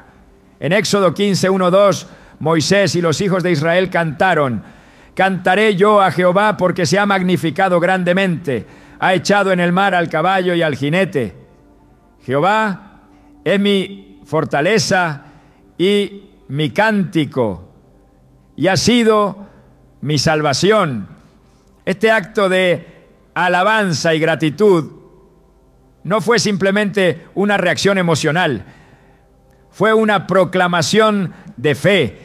Speaker 1: En Éxodo 15, 1, 2, Moisés y los hijos de Israel cantaron: cantaré yo a Jehová porque se ha magnificado grandemente, ha echado en el mar al caballo y al jinete. Jehová es mi fortaleza y mi cántico, y ha sido mi salvación. Este acto de alabanza y gratitud no fue simplemente una reacción emocional, fue una proclamación de fe,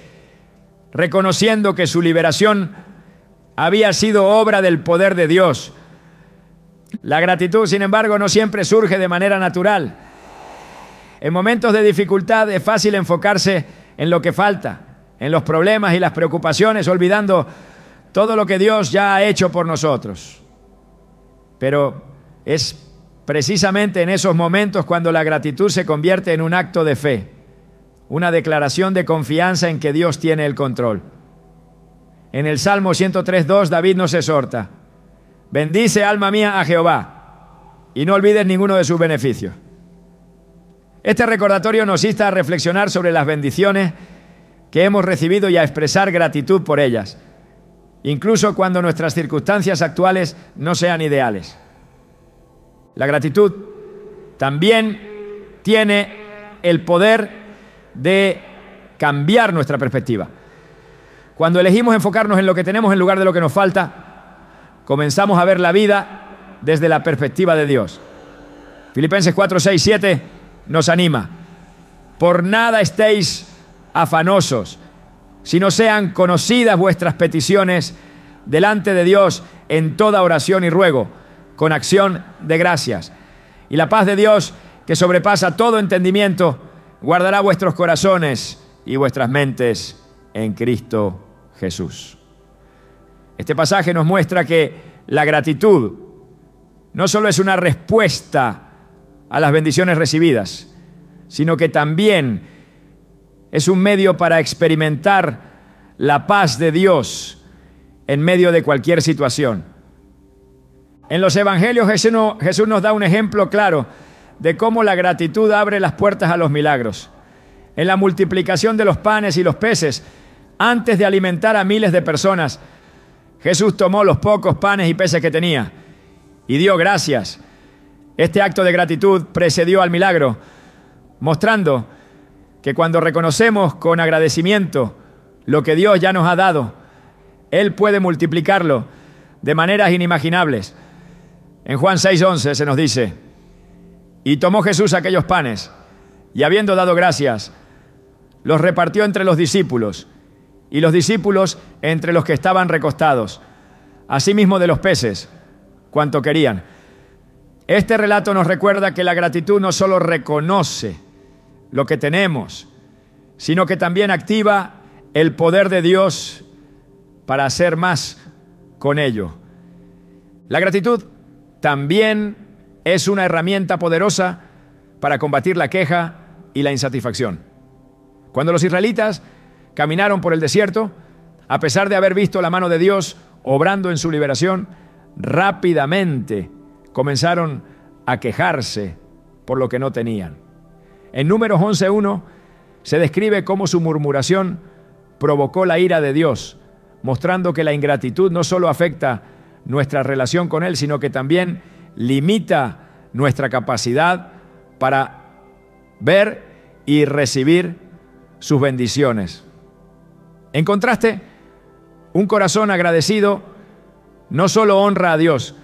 Speaker 1: reconociendo que su liberación había sido obra del poder de Dios. La gratitud, sin embargo, no siempre surge de manera natural. En momentos de dificultad es fácil enfocarse en lo que falta, en los problemas y las preocupaciones, olvidando todo lo que Dios ya ha hecho por nosotros. Pero es precisamente en esos momentos cuando la gratitud se convierte en un acto de fe, una declaración de confianza en que Dios tiene el control. En el Salmo 103:2 David nos exhorta: bendice, alma mía, a Jehová, y no olvides ninguno de sus beneficios. Este recordatorio nos insta a reflexionar sobre las bendiciones que hemos recibido y a expresar gratitud por ellas, incluso cuando nuestras circunstancias actuales no sean ideales. La gratitud también tiene el poder de cambiar nuestra perspectiva. Cuando elegimos enfocarnos en lo que tenemos en lugar de lo que nos falta, comenzamos a ver la vida desde la perspectiva de Dios. Filipenses 4, 6, 7 nos anima: por nada estéis afanosos, sino sean conocidas vuestras peticiones delante de Dios en toda oración y ruego, con acción de gracias. Y la paz de Dios, que sobrepasa todo entendimiento, guardará vuestros corazones y vuestras mentes en Cristo Jesús. Este pasaje nos muestra que la gratitud no solo es una respuesta a las bendiciones recibidas, sino que también es un medio para experimentar la paz de Dios en medio de cualquier situación. En los evangelios Jesús nos da un ejemplo claro de cómo la gratitud abre las puertas a los milagros. En la multiplicación de los panes y los peces, antes de alimentar a miles de personas, Jesús tomó los pocos panes y peces que tenía y dio gracias. Este acto de gratitud precedió al milagro, mostrando que cuando reconocemos con agradecimiento lo que Dios ya nos ha dado, Él puede multiplicarlo de maneras inimaginables. En Juan 6:11 se nos dice: y tomó Jesús aquellos panes, y habiendo dado gracias, los repartió entre los discípulos, y los discípulos entre los que estaban recostados, asimismo de los peces, cuanto querían. Este relato nos recuerda que la gratitud no solo reconoce lo que tenemos, sino que también activa el poder de Dios para hacer más con ello. La gratitud también es una herramienta poderosa para combatir la queja y la insatisfacción. Cuando los israelitas caminaron por el desierto, a pesar de haber visto la mano de Dios obrando en su liberación, rápidamente comenzaron a quejarse por lo que no tenían. En Números 11:1 se describe cómo su murmuración provocó la ira de Dios, mostrando que la ingratitud no solo afecta nuestra relación con Él, sino que también limita nuestra capacidad para ver y recibir sus bendiciones. En contraste, un corazón agradecido no solo honra a Dios,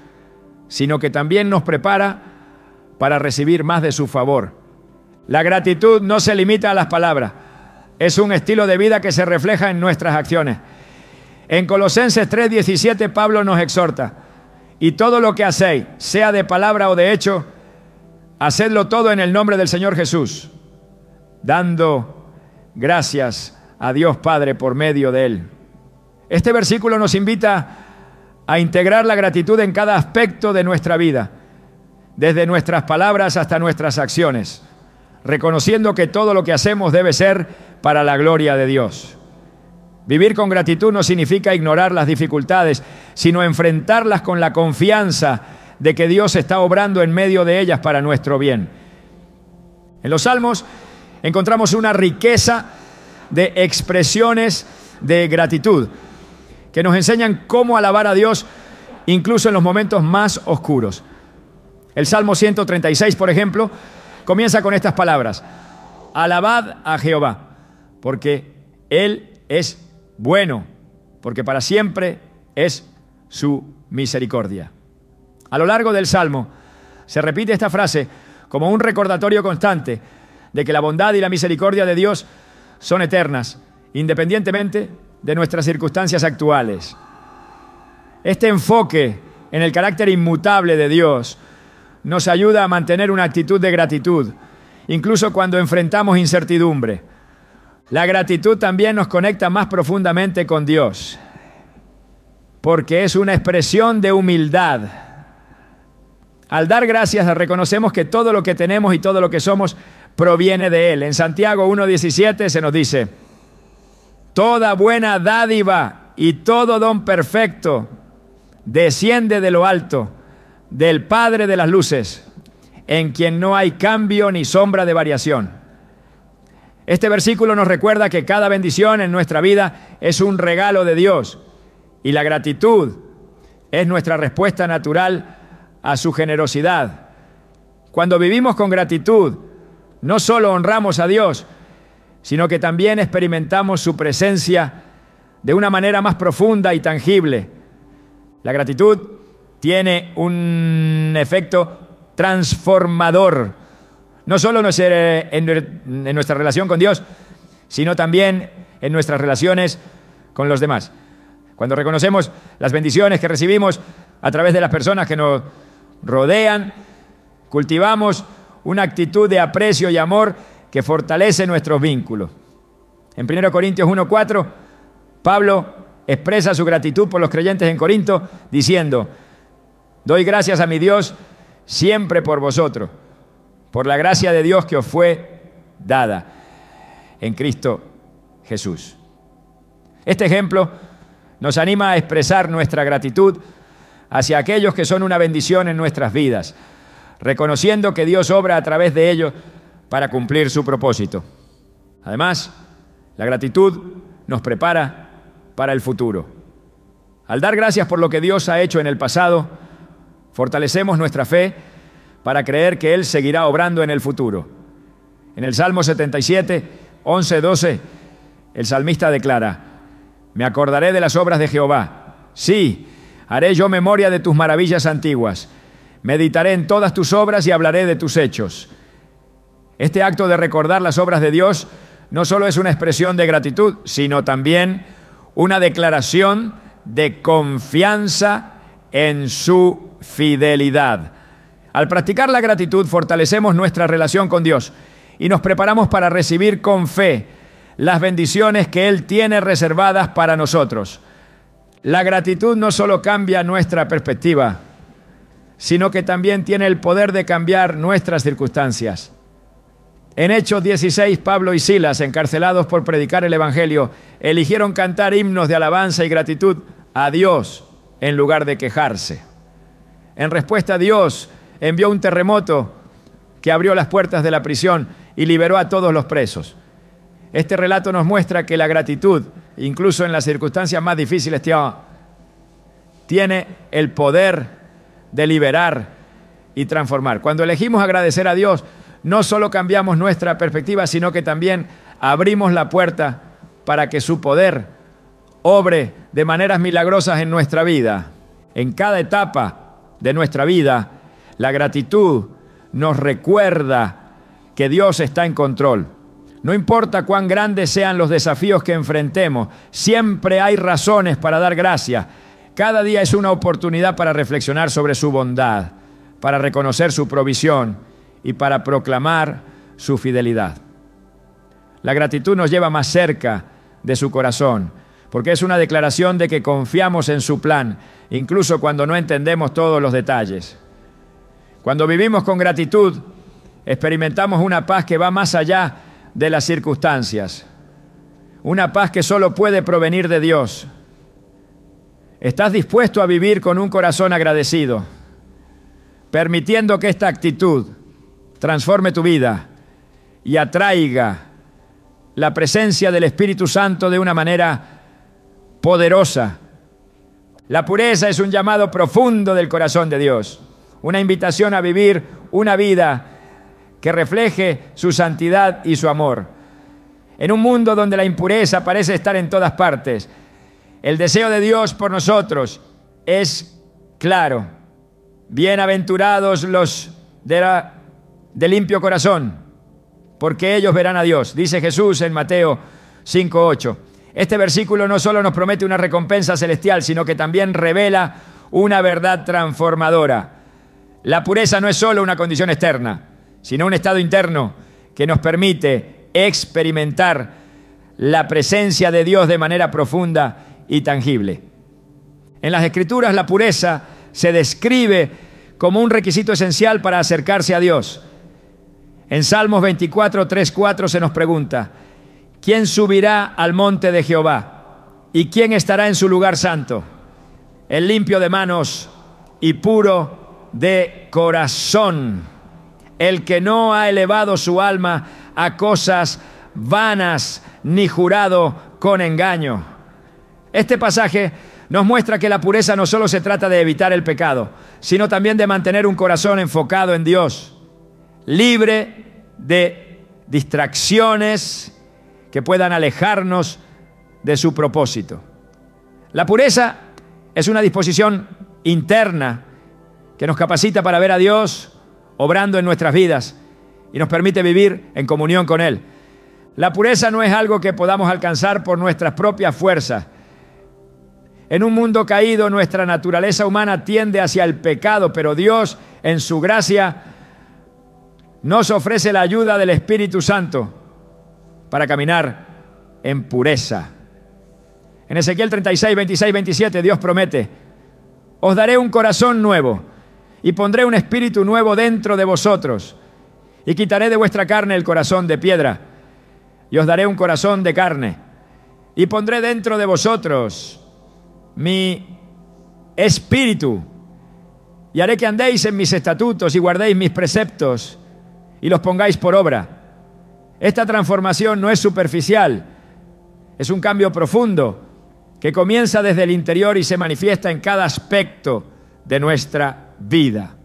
Speaker 1: sino que también nos prepara para recibir más de su favor. La gratitud no se limita a las palabras, es un estilo de vida que se refleja en nuestras acciones. En Colosenses 3:17 Pablo nos exhorta: y todo lo que hacéis, sea de palabra o de hecho, hacedlo todo en el nombre del Señor Jesús, dando gracias a Dios Padre por medio de Él. Este versículo nos invita a integrar la gratitud en cada aspecto de nuestra vida, desde nuestras palabras hasta nuestras acciones, reconociendo que todo lo que hacemos debe ser para la gloria de Dios. Vivir con gratitud no significa ignorar las dificultades, sino enfrentarlas con la confianza de que Dios está obrando en medio de ellas para nuestro bien. En los Salmos encontramos una riqueza de expresiones de gratitud que nos enseñan cómo alabar a Dios incluso en los momentos más oscuros. El Salmo 136, por ejemplo, comienza con estas palabras: alabad a Jehová, porque Él es bueno, porque para siempre es su misericordia. A lo largo del Salmo se repite esta frase como un recordatorio constante de que la bondad y la misericordia de Dios son eternas, independientemente de nuestras circunstancias actuales. Este enfoque en el carácter inmutable de Dios nos ayuda a mantener una actitud de gratitud, incluso cuando enfrentamos incertidumbre. La gratitud también nos conecta más profundamente con Dios, porque es una expresión de humildad. Al dar gracias, reconocemos que todo lo que tenemos y todo lo que somos proviene de Él. En Santiago 1:17 se nos dice: toda buena dádiva y todo don perfecto desciende de lo alto, del Padre de las luces, en quien no hay cambio ni sombra de variación. Este versículo nos recuerda que cada bendición en nuestra vida es un regalo de Dios y la gratitud es nuestra respuesta natural a su generosidad. Cuando vivimos con gratitud, no solo honramos a Dios, sino que también experimentamos su presencia de una manera más profunda y tangible. La gratitud tiene un efecto transformador, no solo en nuestra relación con Dios, sino también en nuestras relaciones con los demás. Cuando reconocemos las bendiciones que recibimos a través de las personas que nos rodean, cultivamos una actitud de aprecio y amor que fortalece nuestros vínculos. En 1 Corintios 1:4, Pablo expresa su gratitud por los creyentes en Corinto diciendo: doy gracias a mi Dios siempre por vosotros, por la gracia de Dios que os fue dada en Cristo Jesús. Este ejemplo nos anima a expresar nuestra gratitud hacia aquellos que son una bendición en nuestras vidas, reconociendo que Dios obra a través de ellos para cumplir su propósito. Además, la gratitud nos prepara para el futuro. Al dar gracias por lo que Dios ha hecho en el pasado, fortalecemos nuestra fe para creer que Él seguirá obrando en el futuro. En el Salmo 77, 11-12, el salmista declara: me acordaré de las obras de Jehová. Sí, haré yo memoria de tus maravillas antiguas. Meditaré en todas tus obras y hablaré de tus hechos. Este acto de recordar las obras de Dios no solo es una expresión de gratitud, sino también una declaración de confianza en su fidelidad. Al practicar la gratitud, fortalecemos nuestra relación con Dios y nos preparamos para recibir con fe las bendiciones que Él tiene reservadas para nosotros. La gratitud no solo cambia nuestra perspectiva, sino que también tiene el poder de cambiar nuestras circunstancias. En Hechos 16, Pablo y Silas, encarcelados por predicar el Evangelio, eligieron cantar himnos de alabanza y gratitud a Dios en lugar de quejarse. En respuesta, Dios envió un terremoto que abrió las puertas de la prisión y liberó a todos los presos. Este relato nos muestra que la gratitud, incluso en las circunstancias más difíciles, tiene el poder de liberar y transformar. Cuando elegimos agradecer a Dios, no solo cambiamos nuestra perspectiva, sino que también abrimos la puerta para que su poder obre de maneras milagrosas en nuestra vida. En cada etapa de nuestra vida, la gratitud nos recuerda que Dios está en control. No importa cuán grandes sean los desafíos que enfrentemos, siempre hay razones para dar gracias. Cada día es una oportunidad para reflexionar sobre su bondad, para reconocer su provisión y para proclamar su fidelidad. La gratitud nos lleva más cerca de su corazón, porque es una declaración de que confiamos en su plan, incluso cuando no entendemos todos los detalles. Cuando vivimos con gratitud, experimentamos una paz que va más allá de las circunstancias. una paz que solo puede provenir de Dios. ¿Estás dispuesto a vivir con un corazón agradecido, permitiendo que esta actitud transforme tu vida y atraiga la presencia del Espíritu Santo de una manera poderosa? La pureza es un llamado profundo del corazón de Dios, una invitación a vivir una vida que refleje su santidad y su amor. En un mundo donde la impureza parece estar en todas partes, el deseo de Dios por nosotros es claro. Bienaventurados los de limpio corazón, porque ellos verán a Dios, dice Jesús en Mateo 5:8. Este versículo no solo nos promete una recompensa celestial, sino que también revela una verdad transformadora. La pureza no es solo una condición externa, sino un estado interno que nos permite experimentar la presencia de Dios de manera profunda y tangible. En las Escrituras, la pureza se describe como un requisito esencial para acercarse a Dios. En Salmos 24, 3, 4 se nos pregunta: ¿quién subirá al monte de Jehová? ¿Y quién estará en su lugar santo? El limpio de manos y puro de corazón, el que no ha elevado su alma a cosas vanas, ni jurado con engaño. Este pasaje nos muestra que la pureza no solo se trata de evitar el pecado, sino también de mantener un corazón enfocado en Dios, libre de distracciones que puedan alejarnos de su propósito. La pureza es una disposición interna que nos capacita para ver a Dios obrando en nuestras vidas y nos permite vivir en comunión con Él. La pureza no es algo que podamos alcanzar por nuestras propias fuerzas. En un mundo caído, nuestra naturaleza humana tiende hacia el pecado, pero Dios, en su gracia, nos ofrece la ayuda del Espíritu Santo para caminar en pureza. En Ezequiel 36, 26, 27, Dios promete: os daré un corazón nuevo y pondré un espíritu nuevo dentro de vosotros, y quitaré de vuestra carne el corazón de piedra, y os daré un corazón de carne, y pondré dentro de vosotros mi espíritu, y haré que andéis en mis estatutos y guardéis mis preceptos y los pongáis por obra. Esta transformación no es superficial, es un cambio profundo que comienza desde el interior y se manifiesta en cada aspecto de nuestra vida.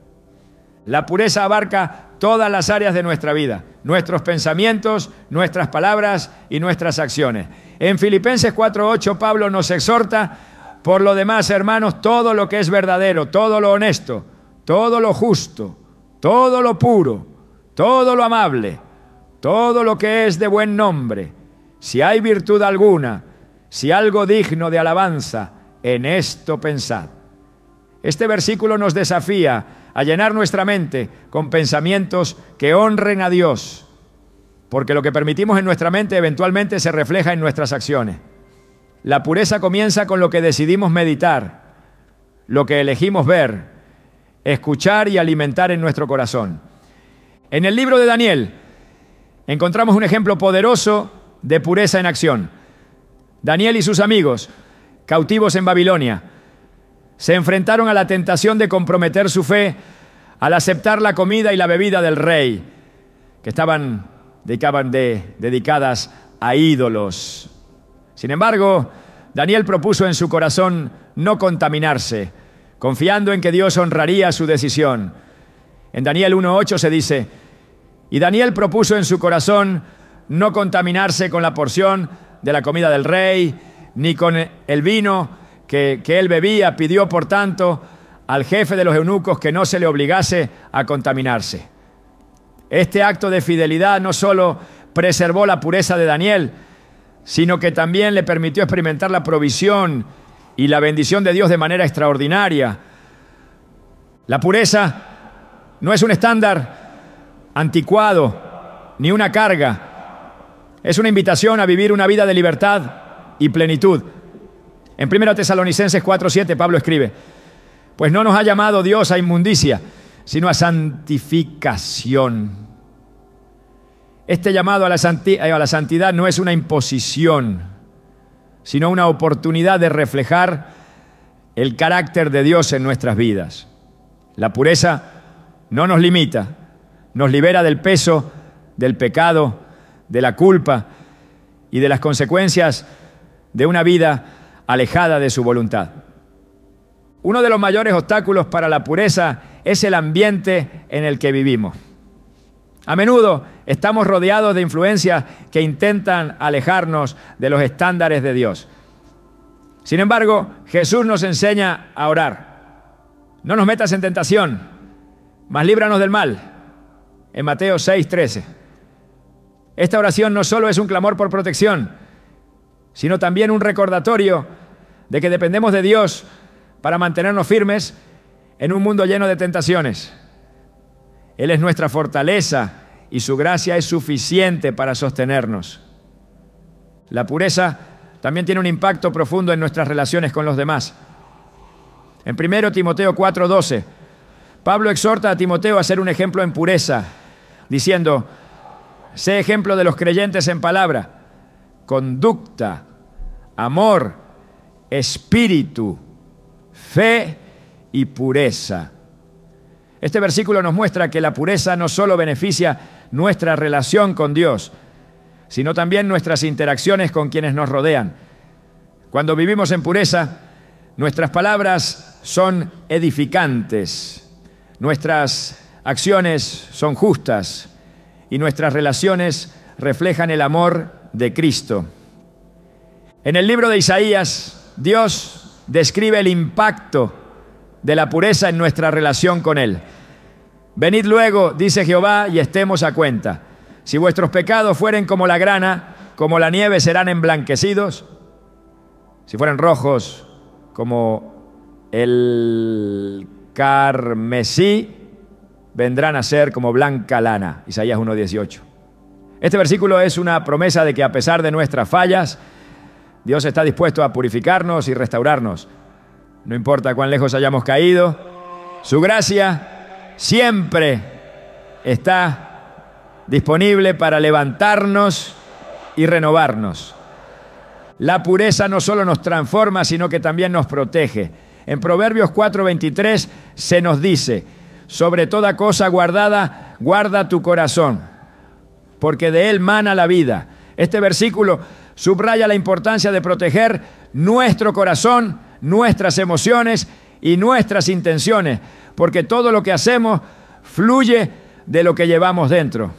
Speaker 1: La pureza abarca todas las áreas de nuestra vida, nuestros pensamientos, nuestras palabras y nuestras acciones. En Filipenses 4:8 Pablo nos exhorta: por lo demás, hermanos, todo lo que es verdadero, todo lo honesto, todo lo justo, todo lo puro, todo lo amable, todo lo que es de buen nombre, si hay virtud alguna, si algo digno de alabanza, en esto pensad. Este versículo nos desafía a llenar nuestra mente con pensamientos que honren a Dios, porque lo que permitimos en nuestra mente eventualmente se refleja en nuestras acciones. La pureza comienza con lo que decidimos meditar, lo que elegimos ver, escuchar y alimentar en nuestro corazón. En el libro de Daniel encontramos un ejemplo poderoso de pureza en acción. Daniel y sus amigos, cautivos en Babilonia, se enfrentaron a la tentación de comprometer su fe al aceptar la comida y la bebida del rey, que estaban dedicadas a ídolos. Sin embargo, Daniel propuso en su corazón no contaminarse, confiando en que Dios honraría su decisión. En Daniel 1:8 se dice: y Daniel propuso en su corazón no contaminarse con la porción de la comida del rey, ni con el vino que él bebía. Pidió, por tanto, al jefe de los eunucos que no se le obligase a contaminarse. Este acto de fidelidad no solo preservó la pureza de Daniel, sino que también le permitió experimentar la provisión y la bendición de Dios de manera extraordinaria. La pureza no es un estándar anticuado ni una carga. Es una invitación a vivir una vida de libertad y plenitud. En 1 Tesalonicenses 4:7 Pablo escribe: pues no nos ha llamado Dios a inmundicia, sino a santificación. Este llamado a la santidad no es una imposición, sino una oportunidad de reflejar el carácter de Dios en nuestras vidas. La pureza no nos limita, nos libera del peso, del pecado, de la culpa y de las consecuencias de una vida alejada de su voluntad. Uno de los mayores obstáculos para la pureza es el ambiente en el que vivimos. A menudo estamos rodeados de influencias que intentan alejarnos de los estándares de Dios. Sin embargo, Jesús nos enseña a orar. No nos metas en tentación, mas líbranos del mal, en Mateo 6:13. Esta oración no solo es un clamor por protección, sino también un recordatorio de que dependemos de Dios para mantenernos firmes en un mundo lleno de tentaciones. Él es nuestra fortaleza y su gracia es suficiente para sostenernos. La pureza también tiene un impacto profundo en nuestras relaciones con los demás. En 1 Timoteo 4:12, Pablo exhorta a Timoteo a ser un ejemplo en pureza, diciendo: sé ejemplo de los creyentes en palabra, conducta, amor, espíritu, fe y pureza. Este versículo nos muestra que la pureza no solo beneficia nuestra relación con Dios, sino también nuestras interacciones con quienes nos rodean. Cuando vivimos en pureza, nuestras palabras son edificantes, nuestras acciones son justas y nuestras relaciones reflejan el amor de Cristo. En el libro de Isaías, Dios describe el impacto de la pureza en nuestra relación con Él. Venid luego, dice Jehová, y estemos a cuenta. Si vuestros pecados fueren como la grana, como la nieve serán emblanquecidos. Si fueran rojos como el carmesí, vendrán a ser como blanca lana. Isaías 1:18. Este versículo es una promesa de que a pesar de nuestras fallas, Dios está dispuesto a purificarnos y restaurarnos. No importa cuán lejos hayamos caído, su gracia siempre está disponible para levantarnos y renovarnos. La pureza no solo nos transforma, sino que también nos protege. En Proverbios 4:23 se nos dice: sobre toda cosa guardada, guarda tu corazón, porque de él mana la vida. Este versículo subraya la importancia de proteger nuestro corazón, nuestras emociones y nuestras intenciones, porque todo lo que hacemos fluye de lo que llevamos dentro.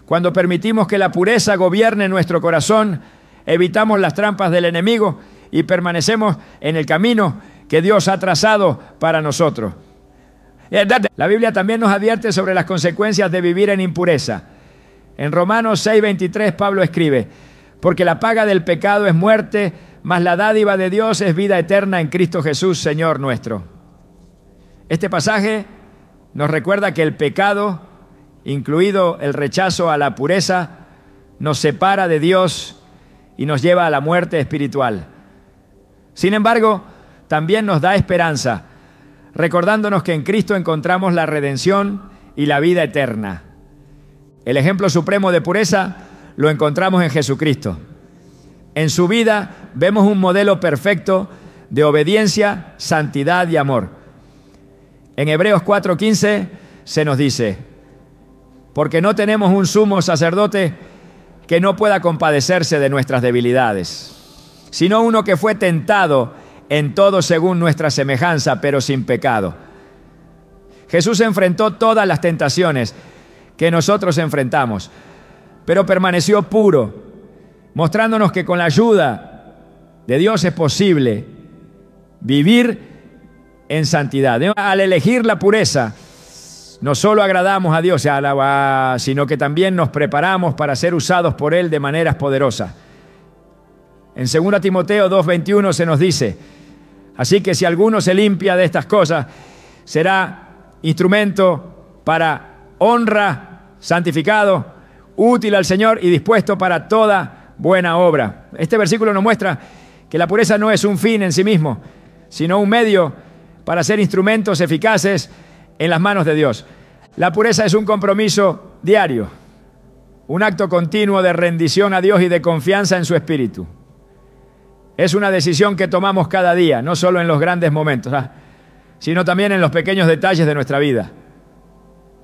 Speaker 1: Cuando permitimos que la pureza gobierne nuestro corazón, evitamos las trampas del enemigo y permanecemos en el camino que Dios ha trazado para nosotros. La Biblia también nos advierte sobre las consecuencias de vivir en impureza. En Romanos 6:23 Pablo escribe: porque la paga del pecado es muerte, mas la dádiva de Dios es vida eterna en Cristo Jesús, Señor nuestro. Este pasaje nos recuerda que el pecado, incluido el rechazo a la pureza, nos separa de Dios y nos lleva a la muerte espiritual. Sin embargo, también nos da esperanza, recordándonos que en Cristo encontramos la redención y la vida eterna. El ejemplo supremo de pureza lo encontramos en Jesucristo. En su vida vemos un modelo perfecto de obediencia, santidad y amor. En Hebreos 4:15 se nos dice: porque no tenemos un sumo sacerdote que no pueda compadecerse de nuestras debilidades, sino uno que fue tentado en todo según nuestra semejanza, pero sin pecado. Jesús enfrentó todas las tentaciones que nosotros enfrentamos, pero permaneció puro, mostrándonos que con la ayuda de Dios es posible vivir en santidad. Al elegir la pureza, no solo agradamos a Dios, sino que también nos preparamos para ser usados por Él de maneras poderosas. En 2 Timoteo 2:21 se nos dice: así que si alguno se limpia de estas cosas, será instrumento para honra, santificado, útil al Señor y dispuesto para toda buena obra. Este versículo nos muestra que la pureza no es un fin en sí mismo, sino un medio para ser instrumentos eficaces en las manos de Dios. La pureza es un compromiso diario. un acto continuo de rendición a Dios y de confianza en su Espíritu. Es una decisión que tomamos cada día, no solo en los grandes momentos, sino también en los pequeños detalles de nuestra vida.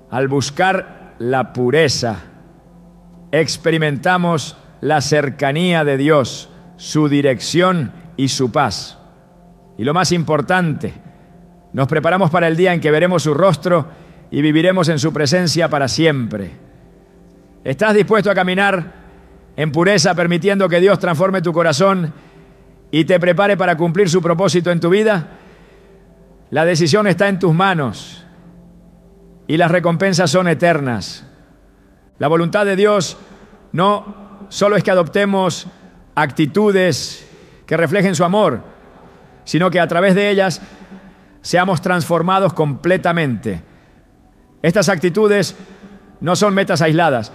Speaker 1: Al buscar la pureza, experimentamos la cercanía de Dios, su dirección y su paz. Y lo más importante, nos preparamos para el día en que veremos su rostro y viviremos en su presencia para siempre. ¿Estás dispuesto a caminar en pureza, permitiendo que Dios transforme tu corazón y te prepare para cumplir su propósito en tu vida? La decisión está en tus manos y las recompensas son eternas. La voluntad de Dios no solo es que adoptemos actitudes que reflejen su amor, sino que a través de ellas seamos transformados completamente. Estas actitudes no son metas aisladas,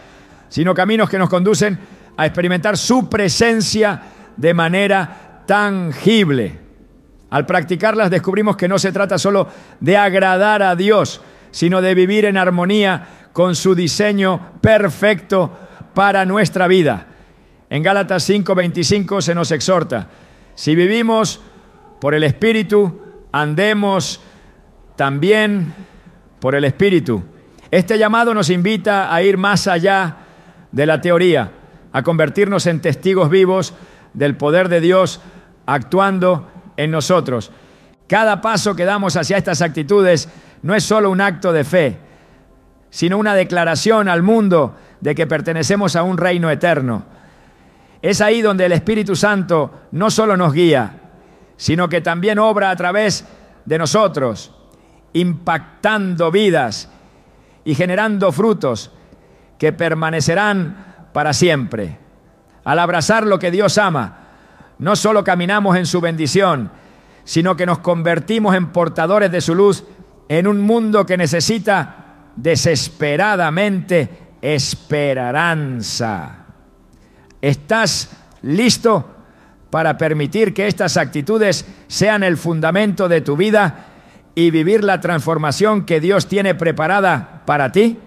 Speaker 1: sino caminos que nos conducen a experimentar su presencia de manera tangible. Al practicarlas descubrimos que no se trata solo de agradar a Dios, sino de vivir en armonía con su diseño perfecto para nuestra vida. En Gálatas 5:25 se nos exhorta: si vivimos por el Espíritu, andemos también por el Espíritu. Este llamado nos invita a ir más allá de la teoría, a convertirnos en testigos vivos del poder de Dios actuando en nosotros. Cada paso que damos hacia estas actitudes no es solo un acto de fe, sino una declaración al mundo de que pertenecemos a un reino eterno. Es ahí donde el Espíritu Santo no solo nos guía, sino que también obra a través de nosotros, impactando vidas y generando frutos que permanecerán para siempre. Al abrazar lo que Dios ama, no solo caminamos en su bendición, sino que nos convertimos en portadores de su luz en un mundo que necesita desesperadamente esperanza. ¿Estás listo para permitir que estas actitudes sean el fundamento de tu vida y vivir la transformación que Dios tiene preparada para ti?